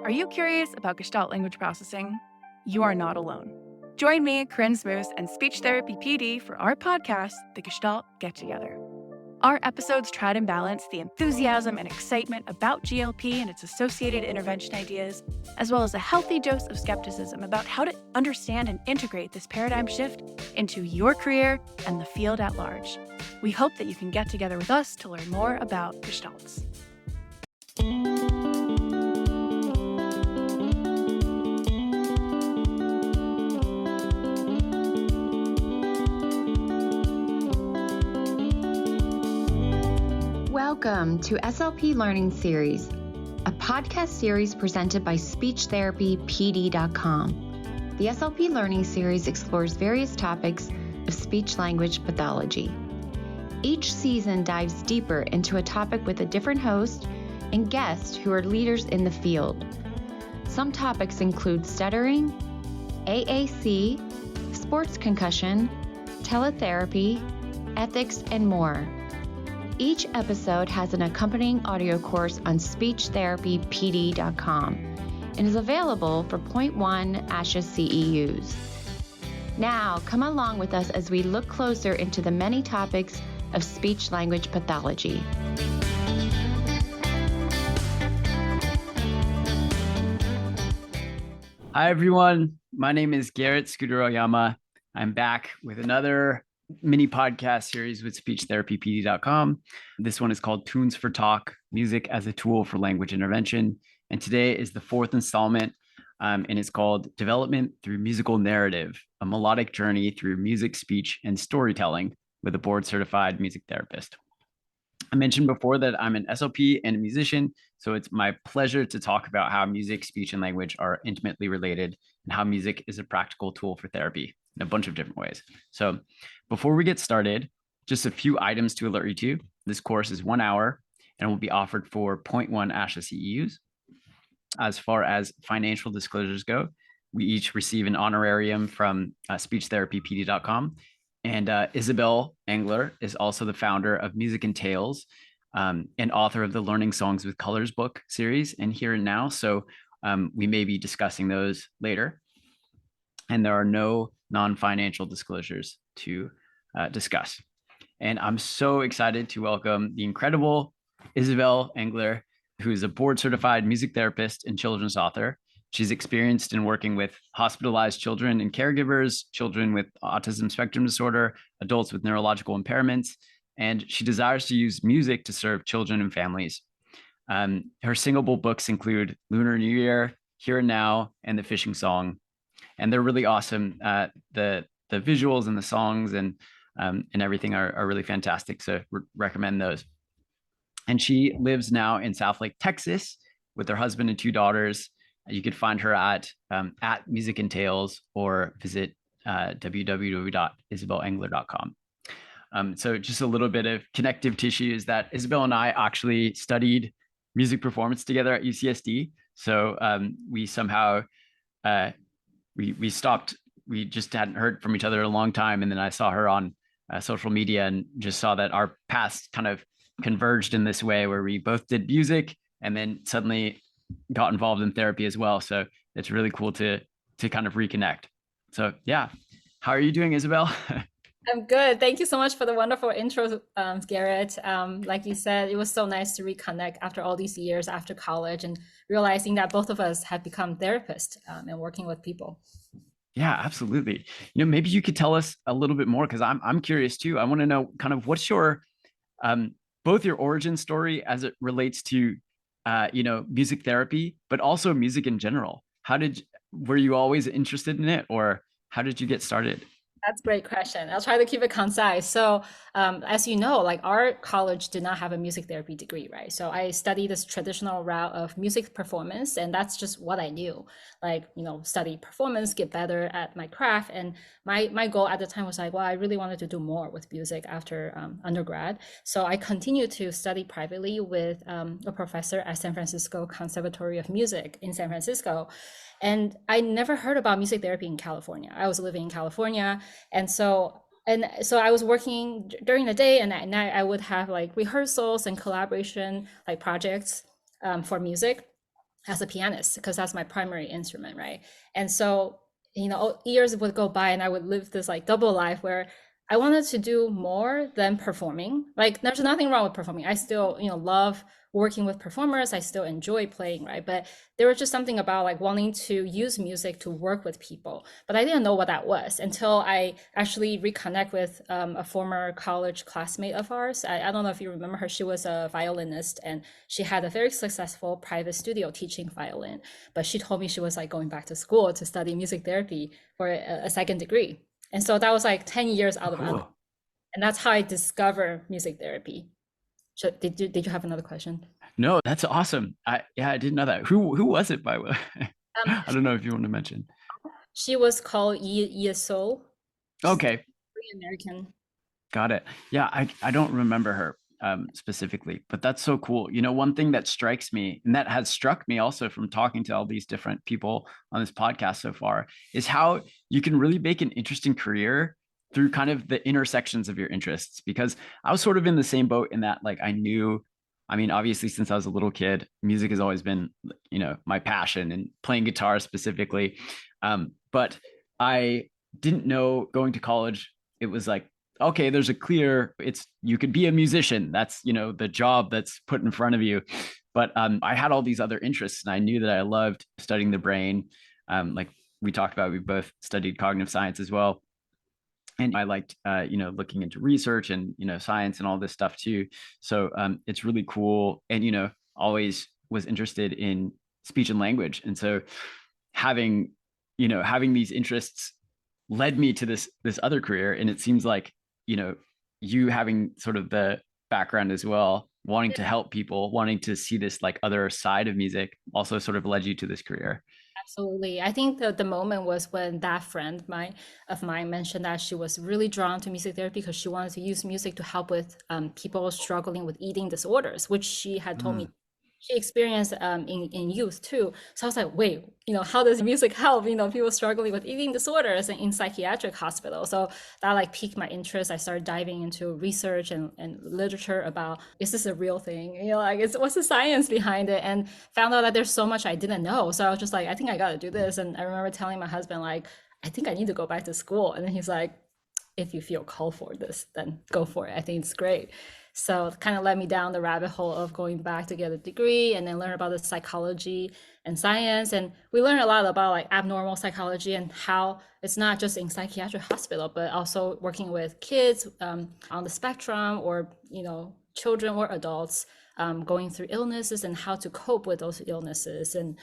Are you curious about Gestalt language processing? You are not alone. Join me, Corinne Smoose, and speech therapy PD for our podcast, The Gestalt Get Together. Our episodes try to balance the enthusiasm and excitement about GLP and its associated intervention ideas, as well as a healthy dose of skepticism about how to understand and integrate this paradigm shift into your career and the field at large. We hope that you can get together with us to learn more about Gestalts. Welcome to SLP Learning Series, a podcast series presented by SpeechTherapyPD.com. The SLP Learning Series explores various topics of speech-language pathology. Each season dives deeper into a topic with a different host and guests who are leaders in the field. Some topics include stuttering, AAC, sports concussion, teletherapy, ethics, and more. Each episode has an accompanying audio course on SpeechTherapyPD.com and is available for 0.1 ASHA CEUs. Now, come along with us as we look closer into the many topics of speech-language pathology. Hi, everyone. My name is Garrett Scooter Oyama. I'm back with another mini podcast series with SpeechTherapyPD.com. This one is called Tunes for Talk, Music as a Tool for Language Intervention. And today is the fourth installment, and it's called Development Through Musical Narrative, a melodic journey through music, speech, and storytelling with a board-certified music therapist. I mentioned before that I'm an SLP and a musician, so it's my pleasure to talk about how music, speech, and language are intimately related and how music is a practical tool for therapy in a bunch of different ways. So before we get started, just a few items to alert you to. This course is 1 hour and will be offered for 0.1 ASHA CEUs. As far as financial disclosures go, we each receive an honorarium from SpeechTherapyPD.com. And Isabelle Engler is also the founder of Music and Tales and author of the Learning Songs with Colors book series and Here and Now. So we may be discussing those later. And there are no non-financial disclosures to discuss. And I'm so excited to welcome the incredible Isabelle Engler, who is a board-certified music therapist and children's author. She's experienced in working with hospitalized children and caregivers, children with autism spectrum disorder, adults with neurological impairments, and she desires to use music to serve children and families. Her singable books include Lunar New Year, Here and Now, and The Fishing Song. And they're really awesome. The visuals and the songs and everything are really fantastic. So recommend those. And she lives now in Southlake, Texas, with her husband and 2 daughters. You could find her at Music and Tales or visit www.isabelleengler.com. So just a little bit of connective tissue is that Isabelle and I actually studied music performance together at UCSD. So we somehow we stopped. We just hadn't heard from each other in a long time. And then I saw her on social media and just saw that our paths kind of converged in this way where we both did music and then suddenly got involved in therapy as well. So it's really cool to kind of reconnect. So yeah. How are you doing, Isabelle? I'm good. Thank you so much for the wonderful intro, Garrett. Like you said, it was so nice to reconnect after all these years after college and realizing that both of us have become therapists and working with people. Yeah, absolutely. Maybe you could tell us a little bit more because I'm curious too. I want to know kind of what's your both your origin story as it relates to music therapy, but also music in general. Were you always interested in it, or how did you get started? That's a great question. I'll try to keep it concise. So as you know, like our college did not have a music therapy degree, right? So I studied this traditional route of music performance, and that's just what I knew. Like, study performance, get better at my craft. And my goal at the time was like, well, I really wanted to do more with music after undergrad. So I continued to study privately with a professor at San Francisco Conservatory of Music in San Francisco. And I never heard about music therapy in California. I was living in California. And so I was working during the day, and at night I would have like rehearsals and collaboration like projects for music. as a pianist because that's my primary instrument, right? And so, years would go by and I would live this like double life where I wanted to do more than performing. Like there's nothing wrong with performing. I still, love working with performers. I still enjoy playing, right? But there was just something about like wanting to use music to work with people. But I didn't know what that was until I actually reconnect with a former college classmate of ours. I don't know if you remember her. She was a violinist and she had a very successful private studio teaching violin. But she told me she was like going back to school to study music therapy for a second degree. And so that was like 10 years out of my life. And that's how I discovered music therapy. So did you have another question? No, that's awesome. I didn't know that. Who was it, by the way? I don't know if you want to mention. She was called Isabelle. Okay. American. Got it. Yeah, I don't remember her specifically, but that's so cool. One thing that strikes me, and that has struck me also from talking to all these different people on this podcast so far, is how you can really make an interesting career through kind of the intersections of your interests. Because I was sort of in the same boat in that, like, obviously, since I was a little kid, music has always been, my passion, and playing guitar specifically. But I didn't know going to college, it was like, okay, there's you could be a musician. That's, the job that's put in front of you. But I had all these other interests, and I knew that I loved studying the brain. Like we talked about, we both studied cognitive science as well. And I liked, looking into research and, science and all this stuff too. So it's really cool. And, always was interested in speech and language. And so having these interests led me to this other career. And it seems like, you having sort of the background as well, wanting to help people, wanting to see this like other side of music also sort of led you to this career. Absolutely. I think the moment was when that friend of mine mentioned that she was really drawn to music therapy because she wanted to use music to help with people struggling with eating disorders, which she had told me she experienced in youth too. So I was like, wait, how does music help, people struggling with eating disorders and in psychiatric hospitals? So that like piqued my interest. I started diving into research and literature about, is this a real thing? What's the science behind it? And found out that there's so much I didn't know. So I was just like, I think I got to do this. And I remember telling my husband, like, I think I need to go back to school. And then he's like, if you feel called for this, then go for it. I think it's great. So it kind of led me down the rabbit hole of going back to get a degree and then learn about the psychology and science. And we learned a lot about like abnormal psychology and how it's not just in psychiatric hospital, but also working with kids on the spectrum or, children or adults going through illnesses and how to cope with those illnesses. And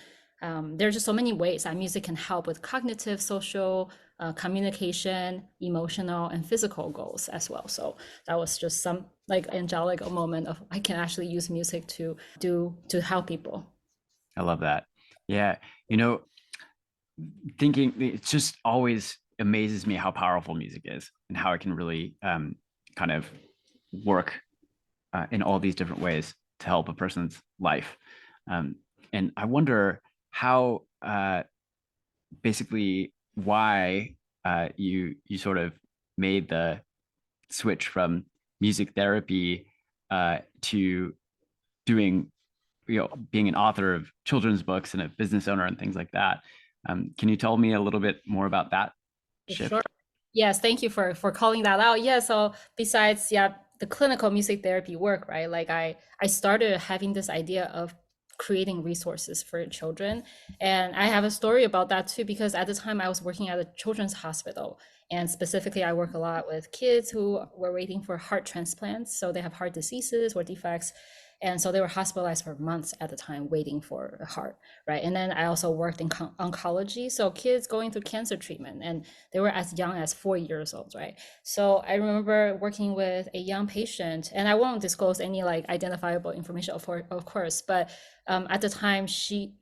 there's just so many ways that music can help with cognitive, social, communication, emotional, and physical goals as well. So that was just some like angelic moment of I can actually use music to help people. I love that. Yeah. Thinking, it just always amazes me how powerful music is and how it can really kind of work in all these different ways to help a person's life. And I wonder how basically why you sort of made the switch from music therapy to doing, being an author of children's books and a business owner and things like that. Can you tell me a little bit more about that shift? Sure. Yes, thank you for calling that out. Yeah, so besides the clinical music therapy work, right? Like I started having this idea of creating resources for children. And I have a story about that too, because at the time I was working at a children's hospital. And specifically, I work a lot with kids who were waiting for heart transplants. So they have heart diseases or defects. And so they were hospitalized for months at a time waiting for a heart, right? And then I also worked in oncology. So kids going through cancer treatment, and they were as young as 4 years old, right? So I remember working with a young patient, and I won't disclose any like identifiable information, of course, but at the time,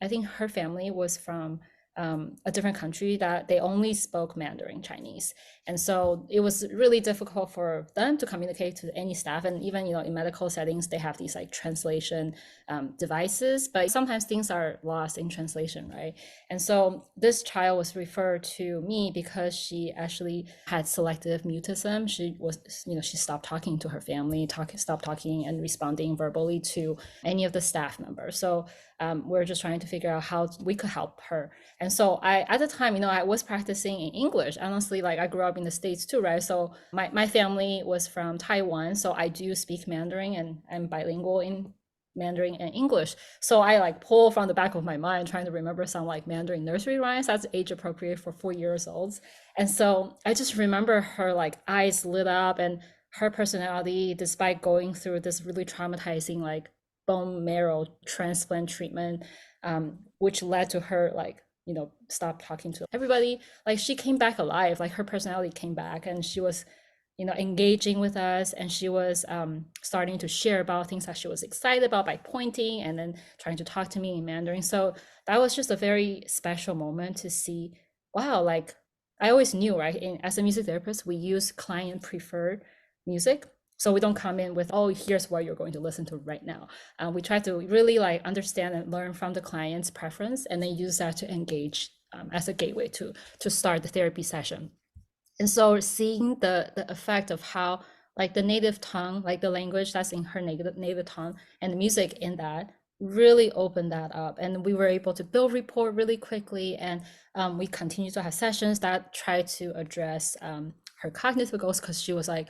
I think her family was from a different country that they only spoke Mandarin Chinese. And so it was really difficult for them to communicate to any staff. And even, in medical settings, they have these like translation devices, but sometimes things are lost in translation, right? And so this child was referred to me because she actually had selective mutism. She was, she stopped talking to her family, stopped talking and responding verbally to any of the staff members. So we're just trying to figure out how we could help her. And so at the time, I was practicing in English. Honestly, like I grew up in the States too, right? So my family was from Taiwan, so I do speak Mandarin and I'm bilingual in Mandarin and English. So I like pull from the back of my mind trying to remember some like Mandarin nursery rhymes that's age appropriate for 4 years old. And so I just remember her like eyes lit up, and her personality, despite going through this really traumatizing like bone marrow transplant treatment, which led to her like stop talking to everybody, like she came back alive. Like her personality came back, and she was engaging with us, and she was starting to share about things that she was excited about by pointing and then trying to talk to me in Mandarin. So that was just a very special moment to see, wow, like I always knew, right? As a music therapist, we use client preferred music. So we don't come in with, oh, here's what you're going to listen to right now. We try to really like understand and learn from the client's preference, and then use that to engage as a gateway to start the therapy session. And so seeing the effect of how like the native tongue, like the language that's in her native tongue and the music in that really opened that up. And we were able to build rapport really quickly. And we continue to have sessions that try to address her cognitive goals, because she was like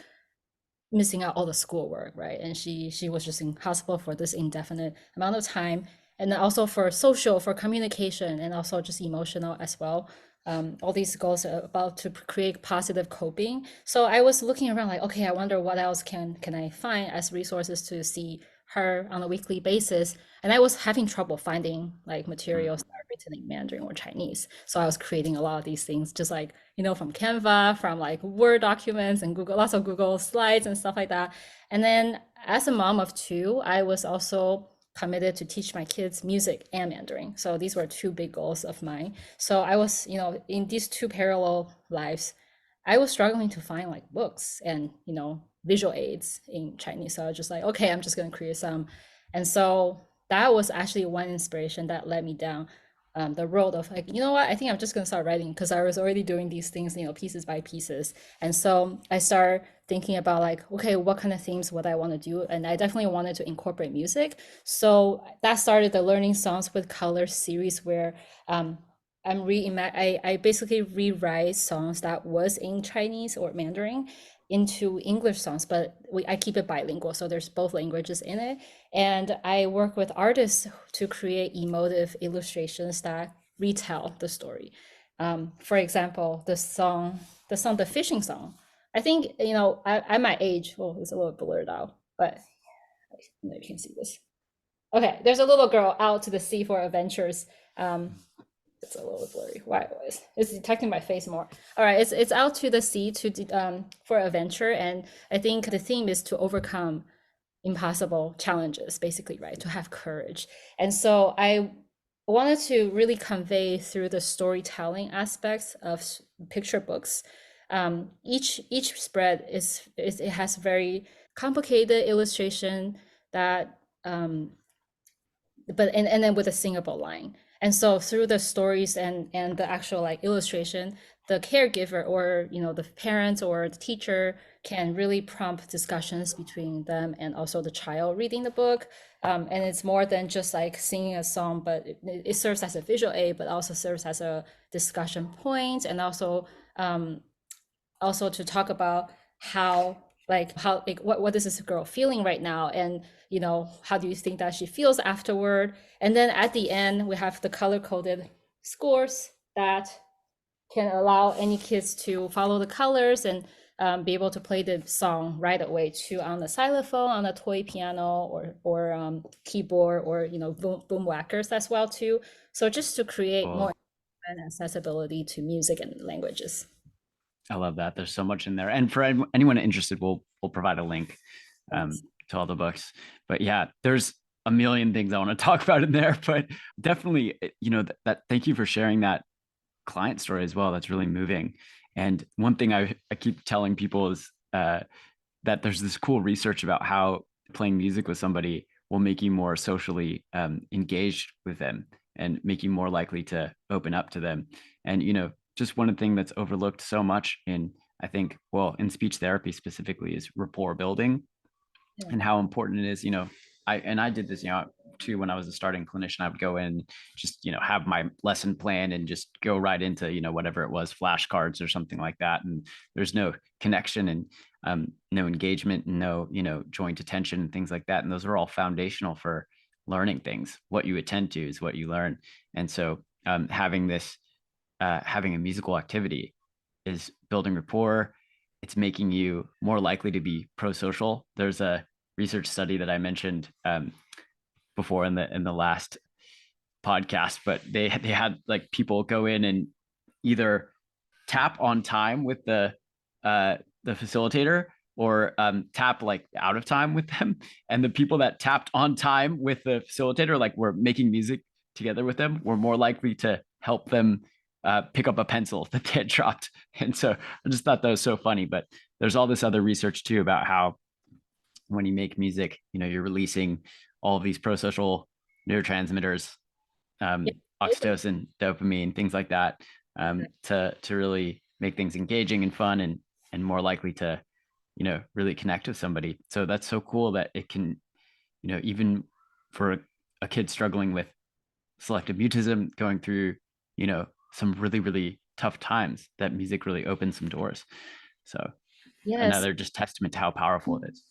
missing out all the schoolwork, right? And she was just in hospital for this indefinite amount of time. And then also for social, for communication, and also just emotional as well. All these goals are about to create positive coping. So I was looking around like, okay, I wonder what else can I find as resources to see her on a weekly basis. And I was having trouble finding like materials that are written in Mandarin or Chinese. So I was creating a lot of these things, just like, from Canva, from like Word documents and Google, lots of Google slides and stuff like that. And then as a mom of two, I was also committed to teach my kids music and Mandarin. So these were two big goals of mine. So I was, in these two parallel lives, I was struggling to find like books and, visual aids in Chinese. So I was just like, okay, I'm just going to create some. And so that was actually one inspiration that led me down the road of like, you know what, I think I'm just going to start writing, because I was already doing these things, pieces by pieces. And so I started thinking about like, okay, what kind of themes would I want to do? And I definitely wanted to incorporate music. So that started the Learning Songs with Color series, where I basically rewrite songs that was in Chinese or Mandarin into English songs, but I keep it bilingual, so there's both languages in it. And I work with artists to create emotive illustrations that retell the story. For example, the fishing song. I think, at my age, well, it's a little blurred out, but you can see this. Okay, there's a little girl out to the sea for adventures. It's a little blurry. Why it's detecting my face more. All right, it's out to the sea for adventure, and I think the theme is to overcome impossible challenges, basically, right? To have courage. And so I wanted to really convey through the storytelling aspects of picture books. Each spread it has very complicated illustration that but then with a singable line. And so through the stories and the actual like illustration, the caregiver or the parents or the teacher can really prompt discussions between them and also the child reading the book. And it's more than just like singing a song, but it serves as a visual aid, but also serves as a discussion point, and also to talk about how what is this girl feeling right now, and how do you think that she feels afterward. And then at the end we have the color-coded scores that can allow any kids to follow the colors and be able to play the song right away too, on the xylophone, on a toy piano, or keyboard, or boom whackers as well too. So just to create more accessibility to music and languages. I love that. There's so much in there. And for anyone interested, we'll provide a link to all the books. But yeah, there's a million things I want to talk about in there, but definitely, that thank you for sharing that client story as well. That's really moving. And one thing I keep telling people is that there's this cool research about how playing music with somebody will make you more socially engaged with them and make you more likely to open up to them. And, just one thing that's overlooked so much in, I think, in speech therapy specifically, is rapport building and how important it is. I did this, too. When I was a starting clinician, I would go in, just, have my lesson plan and just go right into, whatever it was, flashcards or something like that. And there's no connection and no engagement and no, joint attention and things like that. And those are all foundational for learning things. What you attend to is what you learn. And so having a musical activity is building rapport. It's making you more likely to be pro-social. There's a research study that I mentioned before in the last podcast, but they had like people go in and either tap on time with the facilitator or tap like out of time with them. And the people that tapped on time with the facilitator, like were making music together with them, were more likely to help them pick up a pencil that they had dropped. And so I just thought that was so funny. But there's all this other research too about how when you make music, you're releasing all of these pro-social neurotransmitters, oxytocin, dopamine, things like that, to really make things engaging and fun and more likely to, really connect with somebody. So that's so cool that it can, even for a kid struggling with selective mutism, going through, some really, really tough times, that music really opens some doors. So another just testament to how powerful it is.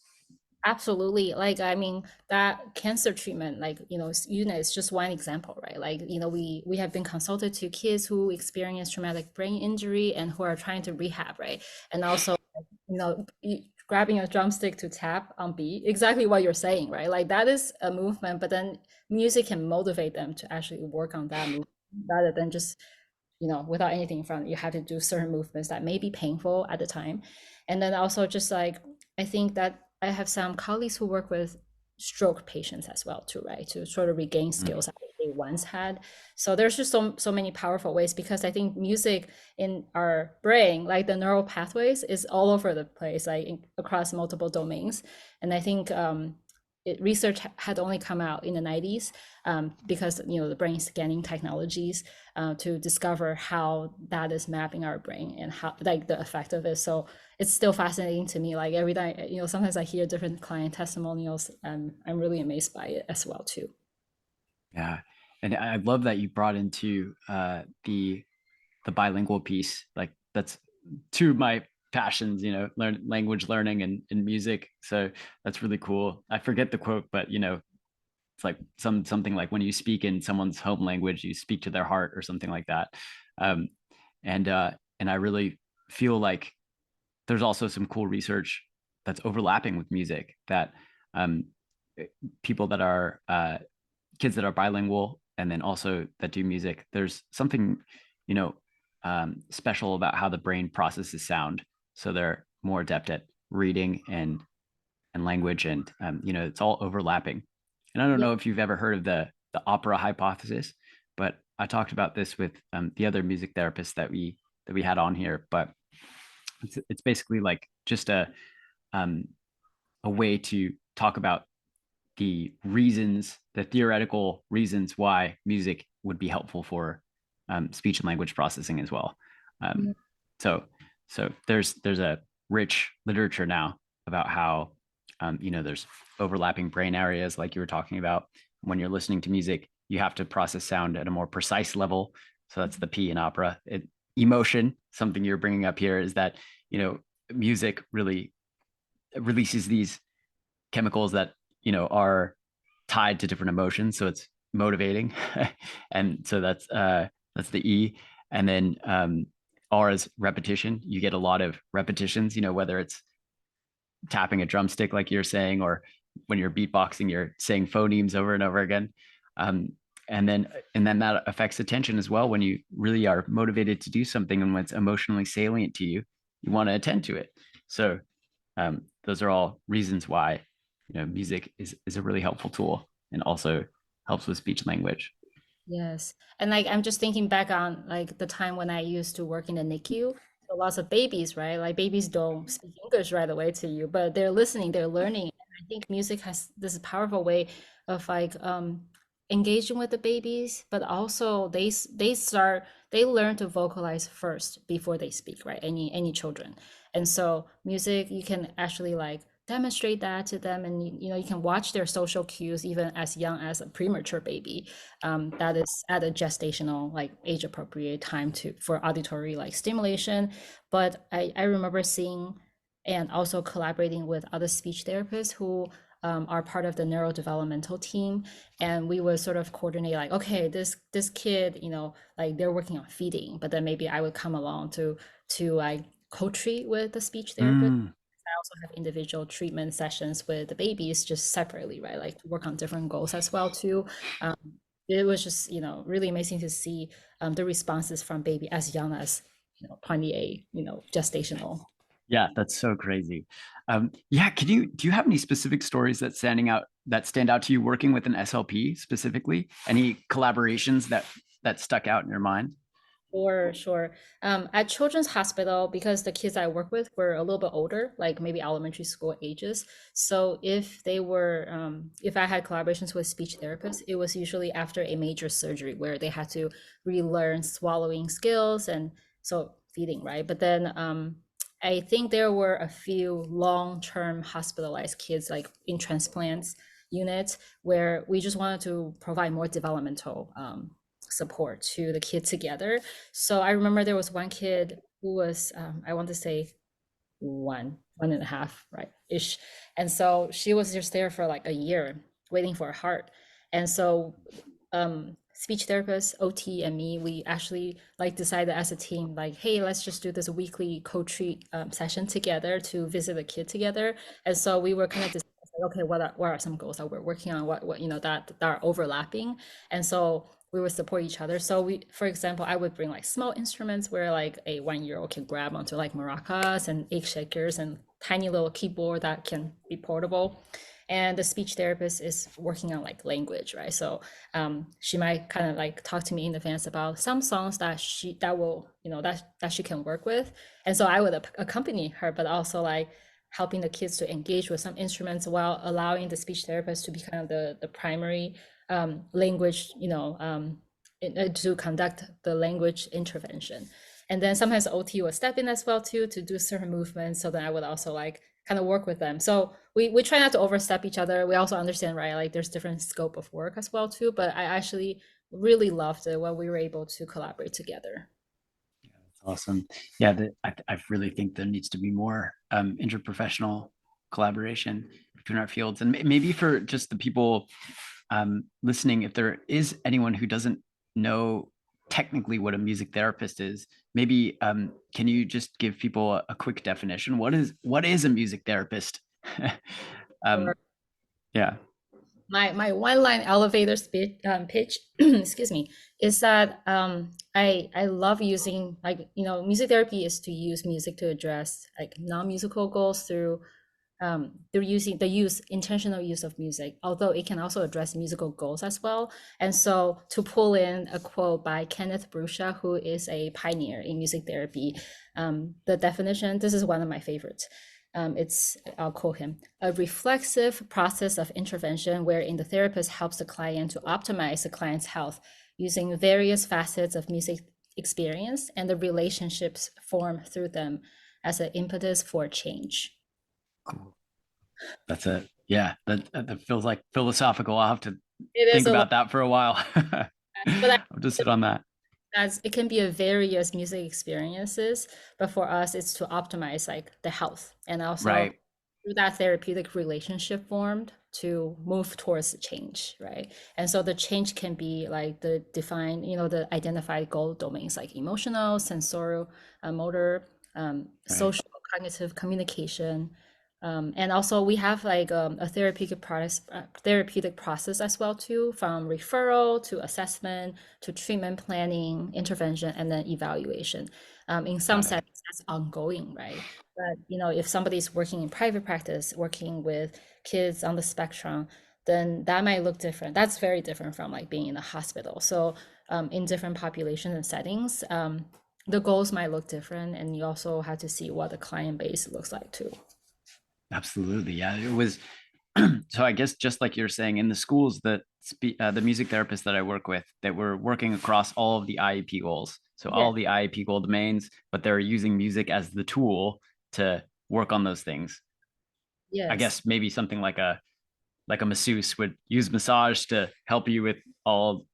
Absolutely. Like, I mean, that cancer treatment, like, it's just one example, right? Like, we have been consulted to kids who experience traumatic brain injury and who are trying to rehab, right? And also, grabbing a drumstick to tap on beat, exactly what you're saying, right? Like that is a movement, but then music can motivate them to actually work on that movement rather than just, without anything in front, you have to do certain movements that may be painful at the time. And then also just like, I think that I have some colleagues who work with stroke patients as well too, right? To sort of regain skills that they once had. So there's just so many powerful ways, because I think music in our brain, like the neural pathways, is all over the place, like across multiple domains. And I think research had only come out in the 90s because the brain scanning technologies to discover how that is mapping our brain and how like the effect of it. So it's still fascinating to me. Like every time, sometimes I hear different client testimonials, I'm really amazed by it as well too. Yeah, and I love that you brought into the bilingual piece. Like that's two of my passions, language learning and music. So that's really cool. I forget the quote, but it's like something like when you speak in someone's home language, you speak to their heart or something like that. And I really feel like there's also some cool research that's overlapping with music, that people that are kids that are bilingual and then also that do music, there's something special about how the brain processes sound. So they're more adept at reading and language, and it's all overlapping. And I don't know if you've ever heard of the opera hypothesis, but I talked about this with the other music therapists that we had on here. But it's basically like just a way to talk about the theoretical reasons why music would be helpful for speech and language processing as well. So there's a rich literature now about how there's overlapping brain areas, like you were talking about. When you're listening to music, you have to process sound at a more precise level. So that's the P in opera. Emotion, something you're bringing up here, is that music really releases these chemicals that are tied to different emotions, so it's motivating. And so that's the E. And then R is repetition. You get a lot of repetitions, whether it's tapping a drumstick like you're saying, or when you're beatboxing, you're saying phonemes over and over again. And then that affects attention as well. When you really are motivated to do something and when it's emotionally salient to you, you want to attend to it. So those are all reasons why music is a really helpful tool, and also helps with speech language. Yes. And like I'm just thinking back on like the time when I used to work in the NICU. So lots of babies, right? Like babies don't speak English right away to you, but they're listening, they're learning. And I think music has this powerful way of like engaging with the babies, but also they learn to vocalize first before they speak, right? Any children. And so music, you can actually like demonstrate that to them, and you can watch their social cues even as young as a premature baby, that is at a gestational, like age appropriate time for auditory like stimulation. But I remember seeing and also collaborating with other speech therapists who are part of the neurodevelopmental team, and we would sort of coordinate like, okay, this kid, like they're working on feeding, but then maybe I would come along to like co-treat with the speech therapist. I also have individual treatment sessions with the babies just separately, right? Like to work on different goals as well too. It was just, really amazing to see the responses from baby as young as 28, gestational. Yeah, that's so crazy. Yeah, do you have any specific stories that stand out to you working with an SLP specifically? Any collaborations that stuck out in your mind? Sure. At Children's Hospital, because the kids I work with were a little bit older, like maybe elementary school ages. So if I had collaborations with speech therapists, it was usually after a major surgery where they had to relearn swallowing skills and so feeding, right? But then I think there were a few long-term hospitalized kids, like in transplants units, where we just wanted to provide more developmental support to the kid together. So I remember there was one kid who was, I want to say one and a half, right, ish. And so she was just there for like a year waiting for a heart. And so speech therapist, OT, and me, we actually like decided as a team, like, hey, let's just do this weekly co-treat session together to visit the kid together. And so we were kind of okay, what are some goals that we're working on, what that are overlapping. And so we would support each other. So for example, I would bring like small instruments where like a 1-year-old can grab onto, like maracas and egg shakers and tiny little keyboard that can be portable. And the speech therapist is working on like language, right? So she might kind of like talk to me in advance about some songs that she can work with. And so I would accompany her, but also like helping the kids to engage with some instruments while allowing the speech therapist to be kind of the primary language, to conduct the language intervention. And then sometimes OT will step in as well too to do certain movements. So then I would also like kind of work with them. So we try not to overstep each other. We also understand, right, like there's different scope of work as well too. But I actually really loved it when we were able to collaborate together. Yeah, that's awesome. Yeah, I really think there needs to be more interprofessional collaboration between our fields, and maybe for just the people listening, if there is anyone who doesn't know technically what a music therapist is, maybe can you just give people a quick definition? What is a music therapist? Yeah. My one line elevator pitch excuse me, is that I love using, like, music therapy is to use music to address like non-musical goals through using intentional use of music, although it can also address musical goals as well. And so to pull in a quote by Kenneth Bruscia, who is a pioneer in music therapy, the definition, this is one of my favorites. I'll quote him: a reflexive process of intervention wherein the therapist helps the client to optimize the client's health using various facets of music experience and the relationships formed through them as an impetus for change. Cool. That's it. Yeah, that feels like philosophical. I'll have to think about that for a while. I'll just sit on that. As it can be a various music experiences, but for us, it's to optimize like the health, and also through that therapeutic relationship formed to move towards the change, right? And so the change can be like the defined, the identified goal domains like emotional, sensorial, motor, social, cognitive, communication. And also we have like a therapeutic process as well too, from referral to assessment to treatment planning, intervention, and then evaluation. In some settings, that's ongoing, right? But if somebody's working in private practice, working with kids on the spectrum, then that might look different. That's very different from like being in a hospital. So in different populations and settings, the goals might look different, and you also have to see what the client base looks like too. Absolutely. Yeah, it was. So I guess just like you're saying, in the schools, the music therapists that I work with, that were working across all of the IEP goals. So all the IEP goal domains, but they're using music as the tool to work on those things. I guess maybe something like a masseuse would use massage to help you with all,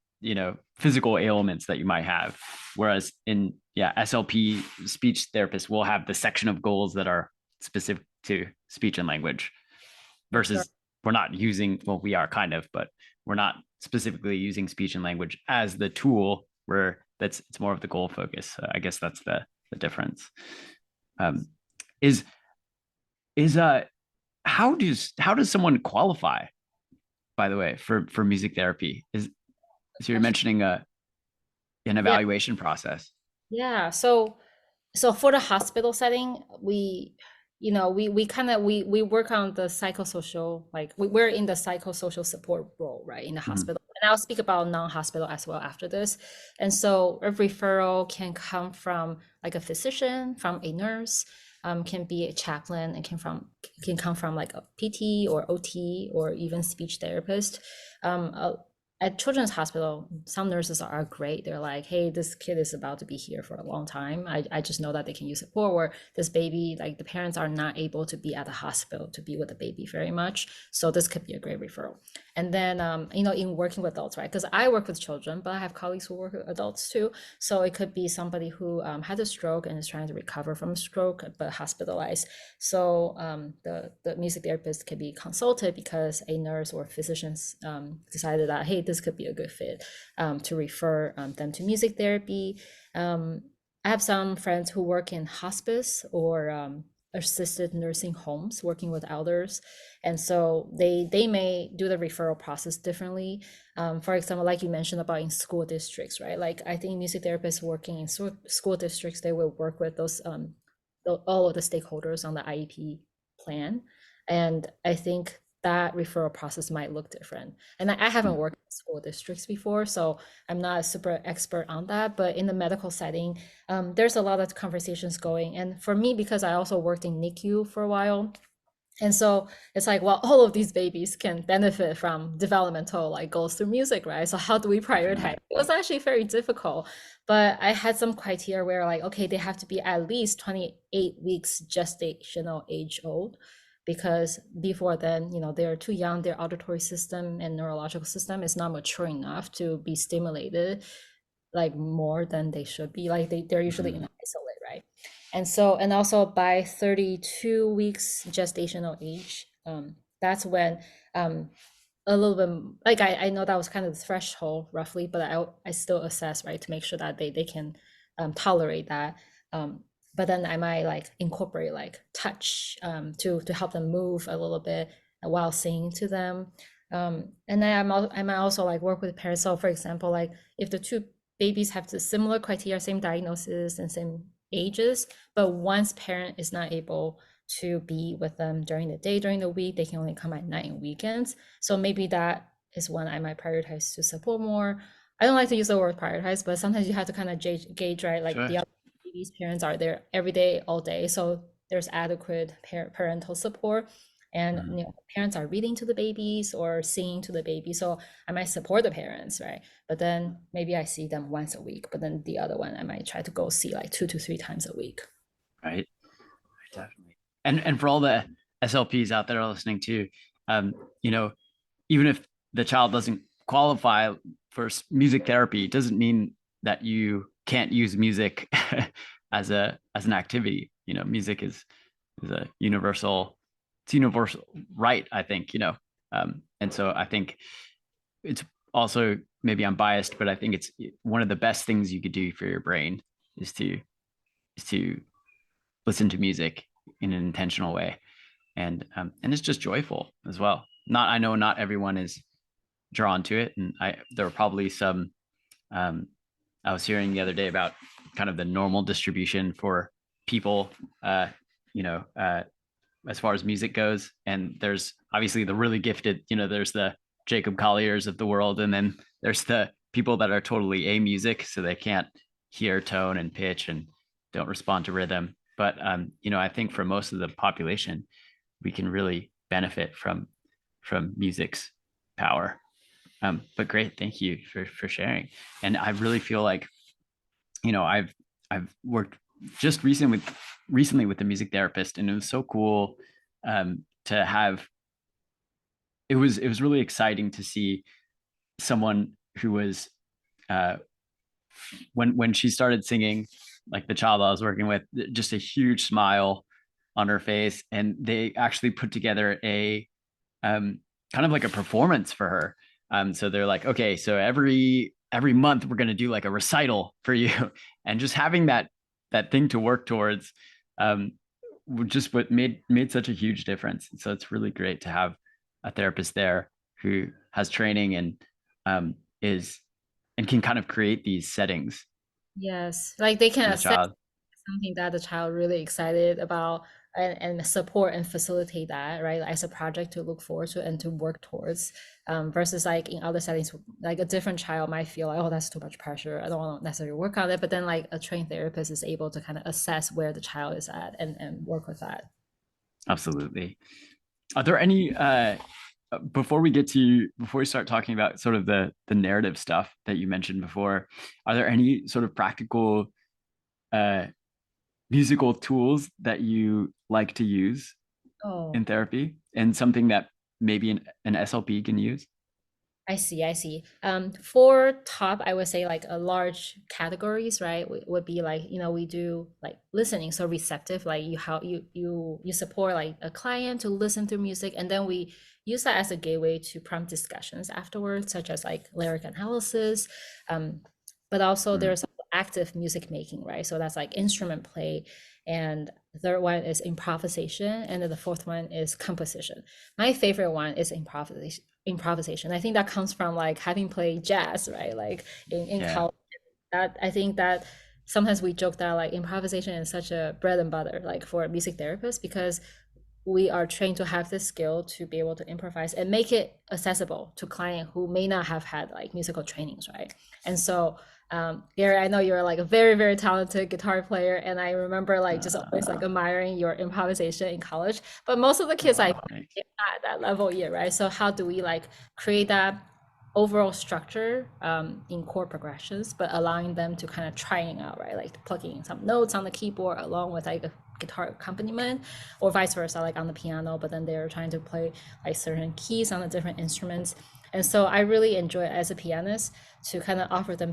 physical ailments that you might have. Whereas in SLP, speech therapists will have the section of goals that are specific to speech and language versus we're not using, well, we are kind of, but we're not specifically using speech and language as the tool where it's more of the goal focus. So I guess that's the difference. How does someone qualify, by the way, for music therapy? So you're mentioning an evaluation process. Yeah. So for the hospital setting, we work on the psychosocial, like we're in the psychosocial support role, right, in the hospital. And I'll speak about non-hospital as well after this. And so a referral can come from like a physician, from a nurse, can be a chaplain, and can come from like a PT or OT or even speech therapist. At Children's Hospital, some nurses are great. They're like, hey, this kid is about to be here for a long time. I just know that they can use support. Or this baby, like the parents are not able to be at the hospital to be with the baby very much. So this could be a great referral. And then, in working with adults, right? Because I work with children, but I have colleagues who work with adults too. So it could be somebody who had a stroke and is trying to recover from a stroke, but hospitalized. So the music therapist can be consulted because a nurse or physicians decided that, hey, this could be a good fit to refer them to music therapy. I have some friends who work in hospice or assisted nursing homes working with elders, and so they may do the referral process differently. For example, like you mentioned about in school districts, right? Like I think music therapists working in school districts, they will work with those all of the stakeholders on the IEP plan, and I think that referral process might look different. And I haven't worked in school districts before, so I'm not a super expert on that. But in the medical setting, there's a lot of conversations going. And for me, because I also worked in NICU for a while, and so it's like, well, all of these babies can benefit from developmental like goals through music, right? So how do we prioritize? It was actually very difficult, but I had some criteria where like, okay, they have to be at least 28 weeks gestational age old, because before then, they're too young, their auditory system and neurological system is not mature enough to be stimulated like more than they should be. Like they're usually in isolate, right? And also by 32 weeks gestational age, that's when a little bit, like I know that was kind of the threshold roughly, but I still assess, right, to make sure that they can tolerate that. But then I might like incorporate like touch to help them move a little bit while singing to them. And then I might also like work with parents. So for example, like if the two babies have the similar criteria, same diagnosis and same ages, but one's parent is not able to be with them during the day, during the week, they can only come at night and weekends. So maybe that is one I might prioritize to support more. I don't like to use the word prioritize, but sometimes you have to kind of gauge, right? Like the other babies' parents are there every day, all day. So there's adequate parental support. And parents are reading to the babies or singing to the baby. So I might support the parents, right? But then maybe I see them once a week, but then the other one I might try to go see like 2 to 3 times a week. Right. Definitely. And for all the SLPs out there listening to, even if the child doesn't qualify for music therapy, it doesn't mean that you can't use music as an activity. Music is a universal right, I think, and so I think it's also, maybe I'm biased, but I think it's one of the best things you could do for your brain is to listen to music in an intentional way, and it's just joyful as well. I know not everyone is drawn to it, and there are probably some. I was hearing the other day about kind of the normal distribution for people, as far as music goes, and there's obviously the really gifted. There's the Jacob Colliers of the world, and then there's the people that are totally amusic, so they can't hear tone and pitch and don't respond to rhythm. But I think for most of the population, we can really benefit from music's power. But great, thank you for sharing. And I really feel like, I've worked just recently with the music therapist, and it was so cool to have, it was really exciting to see someone who was, when she started singing, like the child I was working with, just a huge smile on her face. And they actually put together a kind of like a performance for her. So they're like, okay, so every month we're going to do like a recital for you. And just having that thing to work towards, just what made such a huge difference. So it's really great to have a therapist there who has training and is and can kind of create these settings Yes, like they can for the assess child. something that the child really excited about, and support and facilitate that, right? As a project to look forward to and to work towards, versus like in other settings, like a different child might feel like, oh, that's too much pressure. I don't want to necessarily work on it. But then like a trained therapist is able to kind of assess where the child is at and work with that. Absolutely. Are there any before we start talking about sort of the narrative stuff that you mentioned before, are there any sort of practical musical tools that you like to use Oh, in therapy, and something that maybe an SLP can use? I see, I see. For top, I would say like a large categories, right? Would be like, we do like listening, so receptive, like you support like a client to listen through music, and then we use that as a gateway to prompt discussions afterwards, such as like lyric analysis. But also Mm. there's active music making, right? So that's like instrument play, and the third one is improvisation, and then the fourth one is composition. My favorite one is improvisation. I think that comes from like having played jazz, right? Like in Yeah, college, that I think that sometimes we joke that like improvisation is such a bread and butter, like for a music therapist, because we are trained to have this skill to be able to improvise and make it accessible to client who may not have had like musical trainings, right? And so, Gary, I know you're like a very, very talented guitar player, and I remember like just always like admiring your improvisation in college. But most of the kids like thanks. at that level yet, right? So how do we like create that overall structure in chord progressions, but allowing them to kind of trying out, right? Like plugging some notes on the keyboard along with like a guitar accompaniment, or vice versa, like on the piano, but then they're trying to play like certain keys on the different instruments. And so I really enjoy it as a pianist to kind of offer them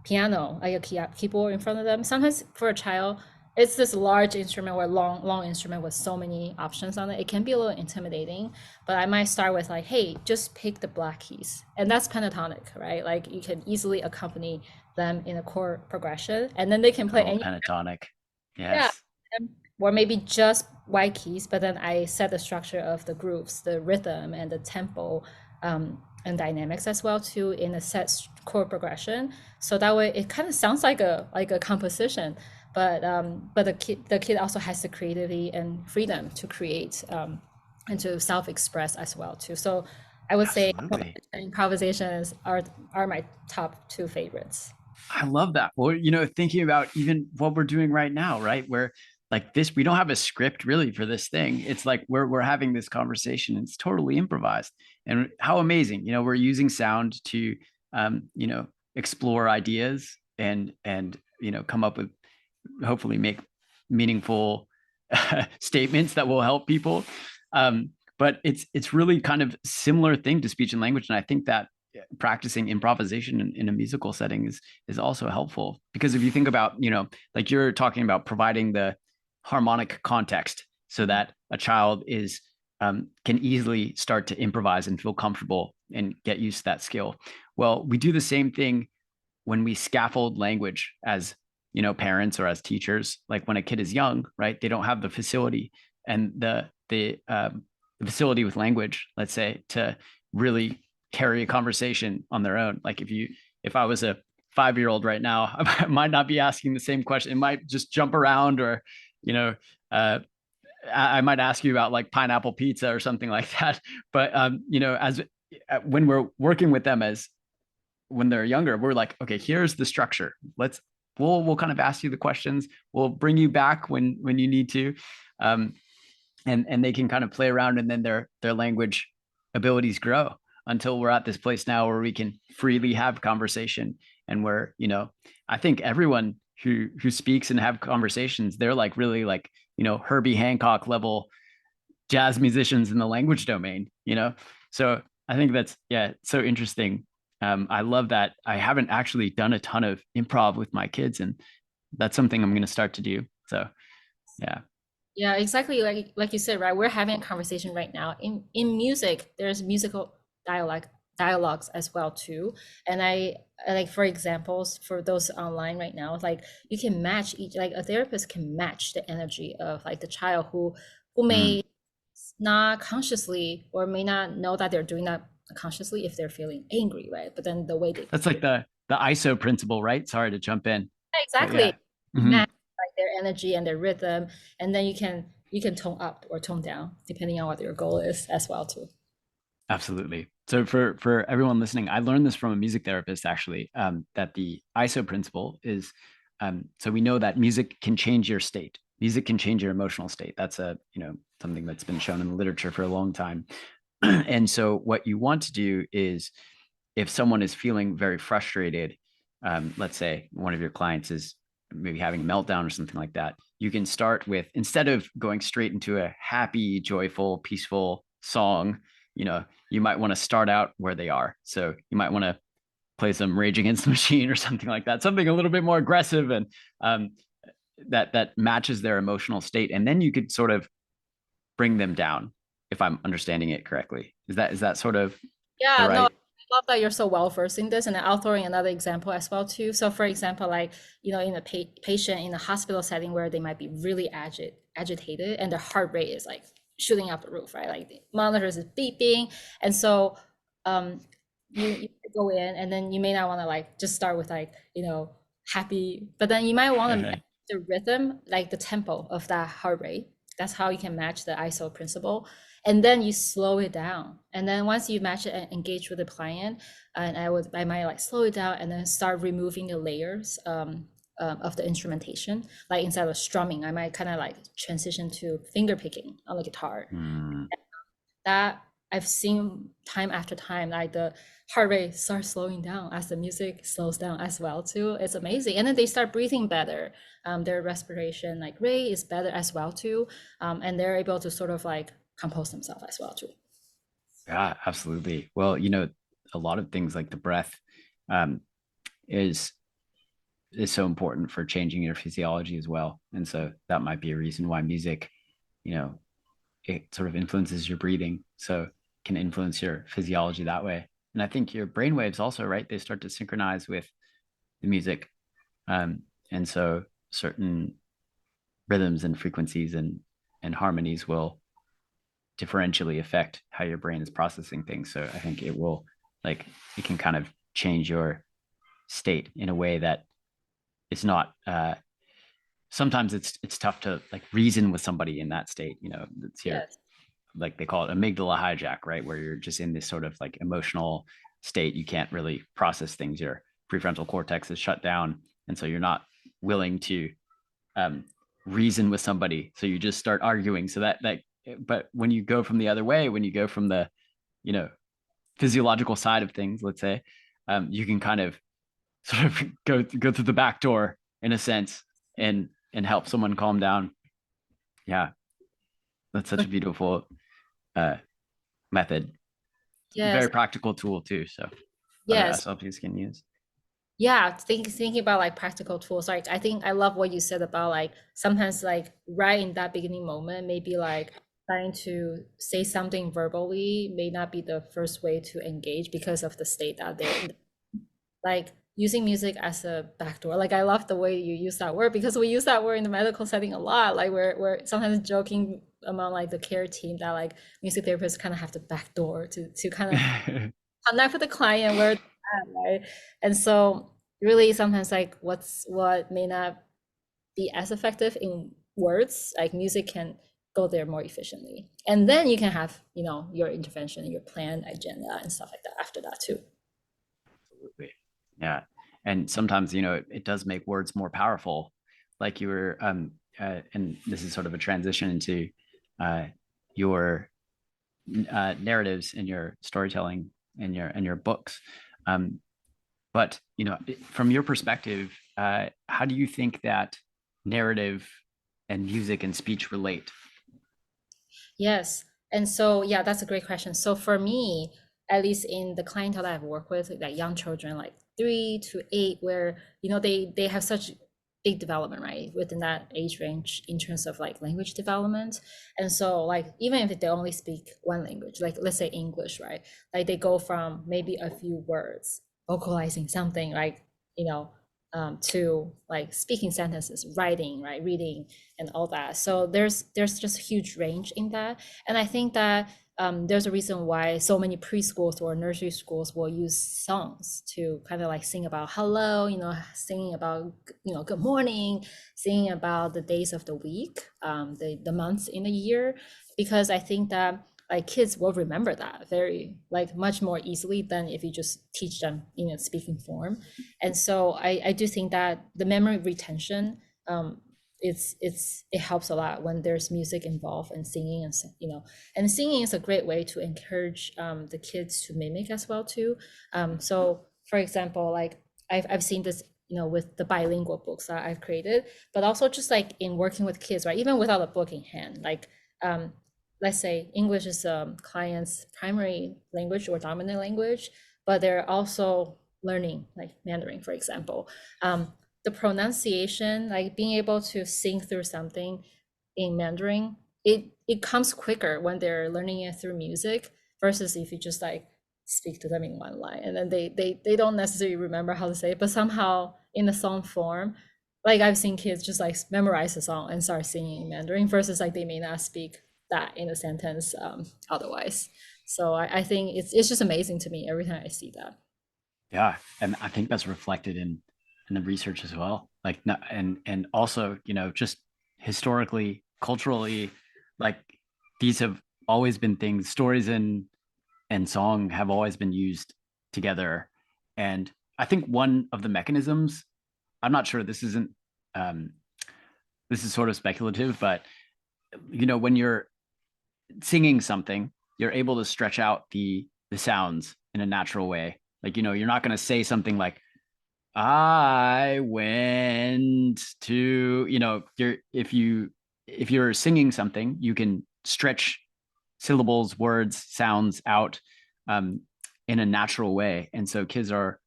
piano like a keyboard in front of them. Sometimes for a child, it's this large instrument or long instrument with so many options on it. It can be a little intimidating, but I might start with like, hey, just pick the black keys. And that's pentatonic, right? Like you can easily accompany them in a chord progression, and then they can play Oh, any, pentatonic. yeah, Yes. or maybe just white keys, but then I set the structure of the grooves, the rhythm and the tempo, and dynamics as well too in a set chord progression. So that way it kind of sounds like a composition, but the kid also has the creativity and freedom to create, and to self-express as well too. So I would say Absolutely. improvisations are my top two favorites. I love that. Well, thinking about even what we're doing right now, right? Where like this, we don't have a script really for this thing. It's like we're having this conversation. It's totally improvised. And how amazing, we're using sound to explore ideas and come up with, hopefully make meaningful statements that will help people. But it's really kind of similar thing to speech and language. And I think that practicing improvisation in a musical setting is also helpful, because if you think about, like you're talking about providing the harmonic context so that a child is can easily start to improvise and feel comfortable and get used to that skill. Well, we do the same thing when we scaffold language as parents or as teachers. Like when a kid is young, right, they don't have the facility and the facility with language, let's say, to really carry a conversation on their own. Like if I was a 5-year-old right now, I might not be asking the same question. It might just jump around, or I might ask you about like pineapple pizza or something like that. But as when we're working with them as when they're younger, we're like, okay, here's the structure. We'll kind of ask you the questions. We'll bring you back when you need to, and they can kind of play around, and then their language abilities grow until we're at this place now where we can freely have conversation. And where, I think everyone who speaks and have conversations, they're like really like, Herbie Hancock level jazz musicians in the language domain, So I think that's, yeah, so interesting. I love that. I haven't actually done a ton of improv with my kids, and that's something I'm going to start to do. So, yeah. Yeah, exactly. Like you said, right? We're having a conversation right now. In music, there's musical dialogues as well too. And I like, for examples, for those online right now, like you can match each, like a therapist can match the energy of like the child who Mm. may not consciously or may not know that they're doing that consciously if they're feeling angry, right? But then the way they That's like the ISO principle, right? Sorry to jump in, but exactly yeah. Hmm. match like their energy and their rhythm, and then you can tone up or tone down depending on what your goal is as well too. Absolutely. So for everyone listening, I learned this from a music therapist actually, that the ISO principle is, so we know that music can change your state. Music can change your emotional state. That's something that's been shown in the literature for a long time. And so what you want to do is, if someone is feeling very frustrated, let's say one of your clients is maybe having a meltdown or something like that, you can start with, instead of going straight into a happy, joyful, peaceful song, you might want to start out where they are. So you might want to play some Rage Against the Machine or something like that, something a little bit more aggressive, and that matches their emotional state. And then you could sort of bring them down, if I'm understanding it correctly. Is that sort of the Yeah, no, right? I love that you're so well versed in this, and I'll throw in another example as well too. So, for example, like in a patient in a hospital setting where they might be really agitated, and their heart rate is like shooting up the roof, right? Like the monitors is beeping, and so um, you go in, and then you may not want to like just start with like happy, but then you might want to match the rhythm, like the tempo of that heart rate. That's how you can match the ISO principle, and then you slow it down. And then once you match it and engage with the client, and I might like slow it down and then start removing the layers of the instrumentation. Like instead of strumming, I might kind of like transition to finger picking on the guitar. Mm. That I've seen time after time, like the heart rate starts slowing down as the music slows down as well too. It's amazing. And then they start breathing better. Their respiration like rate is better as well too. And they're able to sort of like compose themselves as well too. Yeah, absolutely. Well, a lot of things like the breath, um, is so important for changing your physiology as well. And so that might be a reason why music, you know, it sort of influences your breathing. So can influence your physiology that way. And I think your brain waves also, right? They start to synchronize with the music. And so certain rhythms and frequencies and harmonies will differentially affect how your brain is processing things. So I think it can kind of change your state in a way that it's not, sometimes it's tough to like reason with somebody in that state. It's your, Yes. like they call it amygdala hijack, right? Where you're just in this sort of like emotional state. You can't really process things. Your prefrontal cortex is shut down. And so you're not willing to reason with somebody. So you just start arguing. But when you go from the other way, when you go from the, you know, physiological side of things, let's say, you can kind of sort of go through the back door in a sense, and help someone calm down. Yeah, that's such a beautiful method. Yes. Very practical tool too. So other Yes. SLPs can use. Yeah, thinking about like practical tools. Like I think I love what you said about like sometimes like right in that beginning moment, maybe like trying to say something verbally may not be the first way to engage because of the state that they're in. Like using music as a backdoor. Like I love the way you use that word because we use that word in the medical setting a lot. Like we're sometimes joking among like the care team that like music therapists kind of have to backdoor to kind of connect with the client where they're at, right? And so really sometimes like what may not be as effective in words, like music can go there more efficiently. And then you can have, your intervention, your plan, agenda and stuff like that after that too. Absolutely. Yeah. And sometimes, it does make words more powerful. Like you were, and this is sort of a transition into your narratives and your storytelling and your books. But from your perspective, how do you think that narrative and music and speech relate? Yes. And so, yeah, that's a great question. So for me, at least in the clientele that I've worked with, like young children, like 3 to 8, where, they have such big development, right, within that age range in terms of like language development. And so like, even if they only speak one language, like let's say English, right? Like they go from maybe a few words, vocalizing something like, you know, to like speaking sentences, writing, right, reading, and all that. So there's just a huge range in that, and I think that there's a reason why so many preschools or nursery schools will use songs to kind of like sing about hello, singing about good morning, singing about the days of the week, the months in a year, because I think that like kids will remember that very like much more easily than if you just teach them in a speaking form. And so I do think that the memory retention, it helps a lot when there's music involved and singing, and singing is a great way to encourage the kids to mimic as well too. So for example, like I've seen this with the bilingual books that I've created, but also just like in working with kids, right, even without a book in hand, like let's say English is a client's primary language or dominant language, but they're also learning like Mandarin, for example. The pronunciation, like being able to sing through something in Mandarin, it comes quicker when they're learning it through music versus if you just like speak to them in one line and then they don't necessarily remember how to say it, but somehow in the song form, like I've seen kids just like memorize the song and start singing in Mandarin versus like they may not speak that in a sentence otherwise. So I think it's just amazing to me every time I see that. Yeah, and I think that's reflected in the research as well. Like, and also, just historically, culturally, like these have always been things. Stories and song have always been used together, and I think one of the mechanisms. I'm not sure. Um, this is sort of speculative, but when you're singing something, you're able to stretch out the sounds in a natural way. Like, you're not going to say something like, I went to, if you're singing something, you can stretch syllables, words, sounds out in a natural way. And so kids are,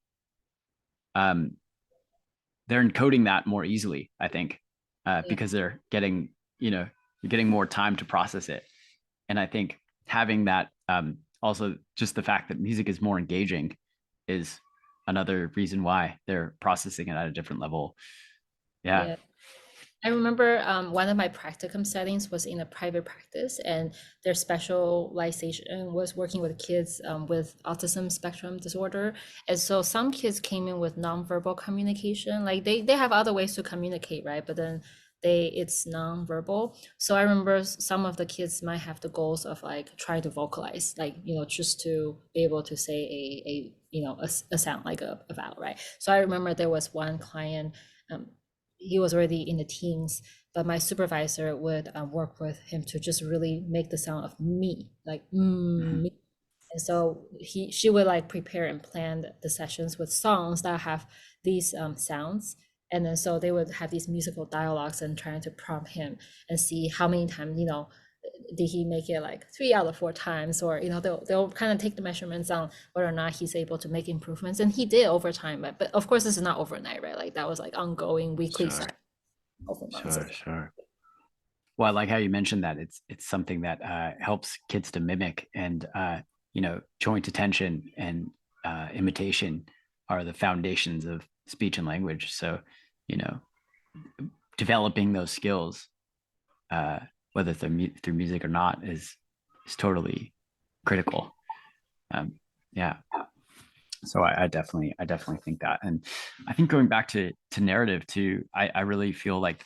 um, they're encoding that more easily, I think, because they're getting, you're getting more time to process it. And I think having that, also just the fact that music is more engaging is another reason why they're processing it at a different level. Yeah. Yeah. I remember one of my practicum settings was in a private practice, and their specialization was working with kids with autism spectrum disorder. And so some kids came in with nonverbal communication, like they have other ways to communicate, right? But then it's nonverbal. So I remember some of the kids might have the goals of like try to vocalize, like just to be able to say a sound like a vowel, right? So I remember there was one client. He was already in the teens, but my supervisor would work with him to just really make the sound of me, like me. And so she would like prepare and plan the sessions with songs that have these sounds. And then so they would have these musical dialogues and trying to prompt him and see how many times, did he make it like 3 out of 4 times, or they'll kind of take the measurements on whether or not he's able to make improvements, and he did over time, but of course this is not overnight, right? Like that was like ongoing weekly Sure. over months. Sure. Well, I like how you mentioned that it's something that helps kids to mimic, and joint attention and imitation are the foundations of speech and language. So, developing those skills, whether through music or not, is totally critical. Yeah. So I definitely think that, and I think going back to narrative too, I really feel like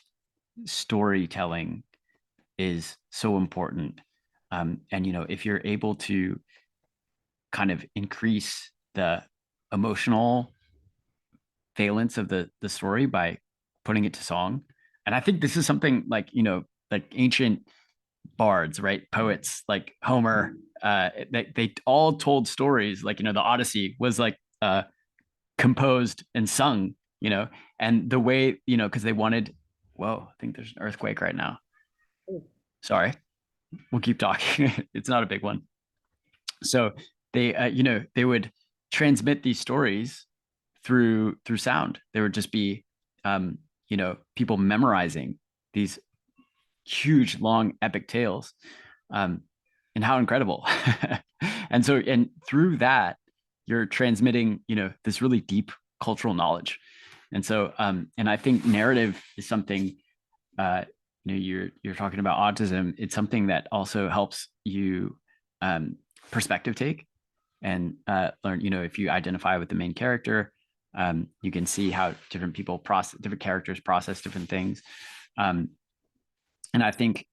storytelling is so important. And if you're able to kind of increase the emotional valence of the story by putting it to song, and I think this is something like like ancient bards, right? Poets like Homer, they all told stories. Like the Odyssey was like composed and sung, and the way because they wanted. Whoa, I think there's an earthquake right now. Sorry. we'll keep talking. It's not a big one. So they, they would transmit these stories through sound. There would just be, people memorizing these huge, long, epic tales, and how incredible. And through that, you're transmitting, this really deep cultural knowledge. And so, and I think narrative is something, you're talking about autism. It's something that also helps you perspective take and learn. If you identify with the main character, you can see how different characters process different things. And I think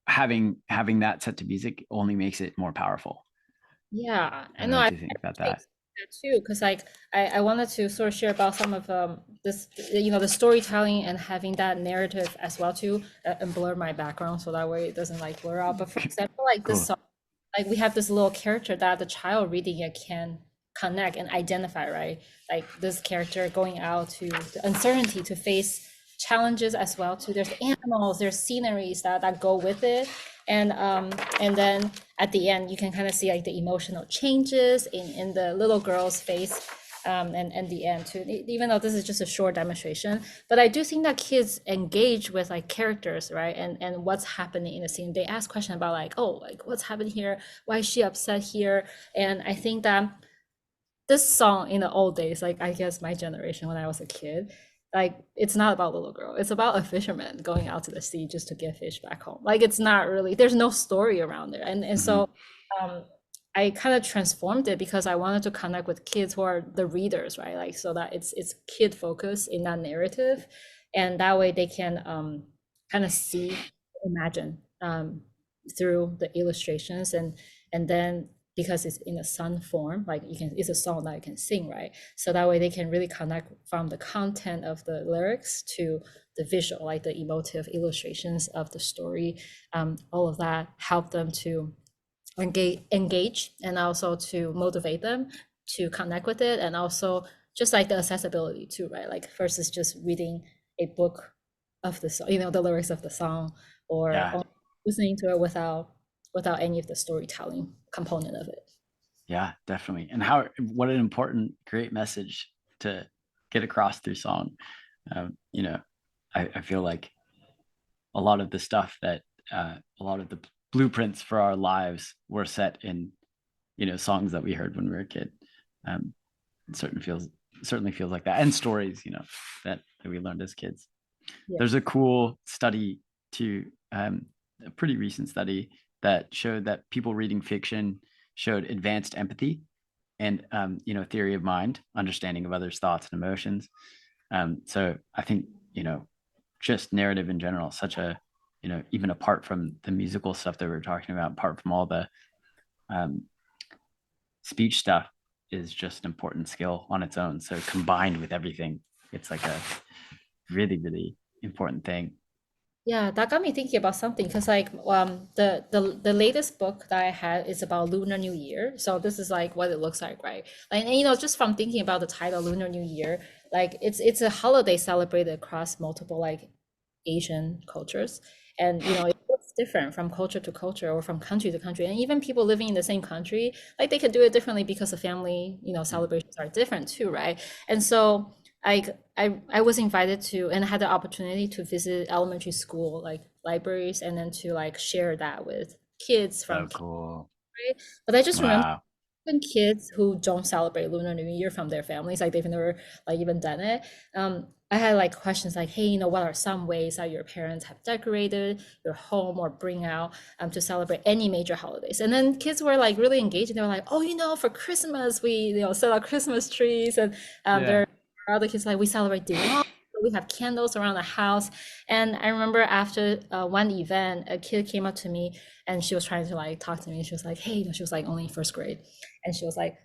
having that set to music only makes it more powerful. Yeah, I know what you think about that. Too, because like I wanted to sort of share about some of this, the storytelling and having that narrative as well too, and blur my background so that way it doesn't like blur out. But for example, like Cool. this song, like we have this little character that the child reading it can connect and identify, right? Like this character going out to the uncertainty to face challenges as well too. There's animals, there's sceneries that go with it, and then at the end you can kind of see like the emotional changes in the little girl's face, and the end too, even though this is just a short demonstration. But I do think that kids engage with like characters, right, and what's happening in the scene. They ask questions about like, oh, like what's happening here, why is she upset here? And I think that this song in the old days, like I guess my generation when I was a kid, like it's not about little girl, it's about a fisherman going out to the sea just to get fish back home. Like it's not really, there's no story around there. And so I kind of transformed it because I wanted to connect with kids who are the readers, right? Like so that it's kid focused in that narrative, and that way they can kind of see, imagine through the illustrations, and then because it's in a sung form, like it's a song that you can sing, right? So that way they can really connect from the content of the lyrics to the visual, like the emotive illustrations of the story. All of that help them to engage and also to motivate them to connect with it, and also just like the accessibility too, right? Like versus just reading a book of the song, the lyrics of the song, or listening to it without any of the storytelling component of it. Yeah, definitely. And what an important, great message to get across through song. I feel like a lot of the stuff that a lot of the blueprints for our lives were set in, songs that we heard when we were a kid. It certainly feels like that, and stories, that we learned as kids. Yeah. There's a cool study a pretty recent study that showed that people reading fiction showed advanced empathy and, theory of mind, understanding of others' thoughts and emotions. So I think, just narrative in general, such a, even apart from the musical stuff that we were talking about, apart from all the speech stuff, is just an important skill on its own. So combined with everything, it's like a really, really important thing. Yeah, that got me thinking about something, because like the latest book that I had is about Lunar New Year. So this is like what it looks like, right? And just from thinking about the title Lunar New Year, like it's a holiday celebrated across multiple like Asian cultures, and it looks different from culture to culture or from country to country, and even people living in the same country, like they could do it differently because the family celebrations are different too, right? And so I was invited to and had the opportunity to visit elementary school like libraries, and then to like share that with kids from cool. Right? But I just remember even kids who don't celebrate Lunar New Year from their families, like they've never like even done it. I had like questions like, hey, what are some ways that your parents have decorated your home or bring out to celebrate any major holidays? And then kids were like really engaged, and they were like, oh, for Christmas we set up Christmas trees, and there are other kids like we celebrate Diwali, we have candles around the house. And I remember after one event, a kid came up to me and she was trying to like talk to me. She was like, hey, she was like only in first grade, and she was like,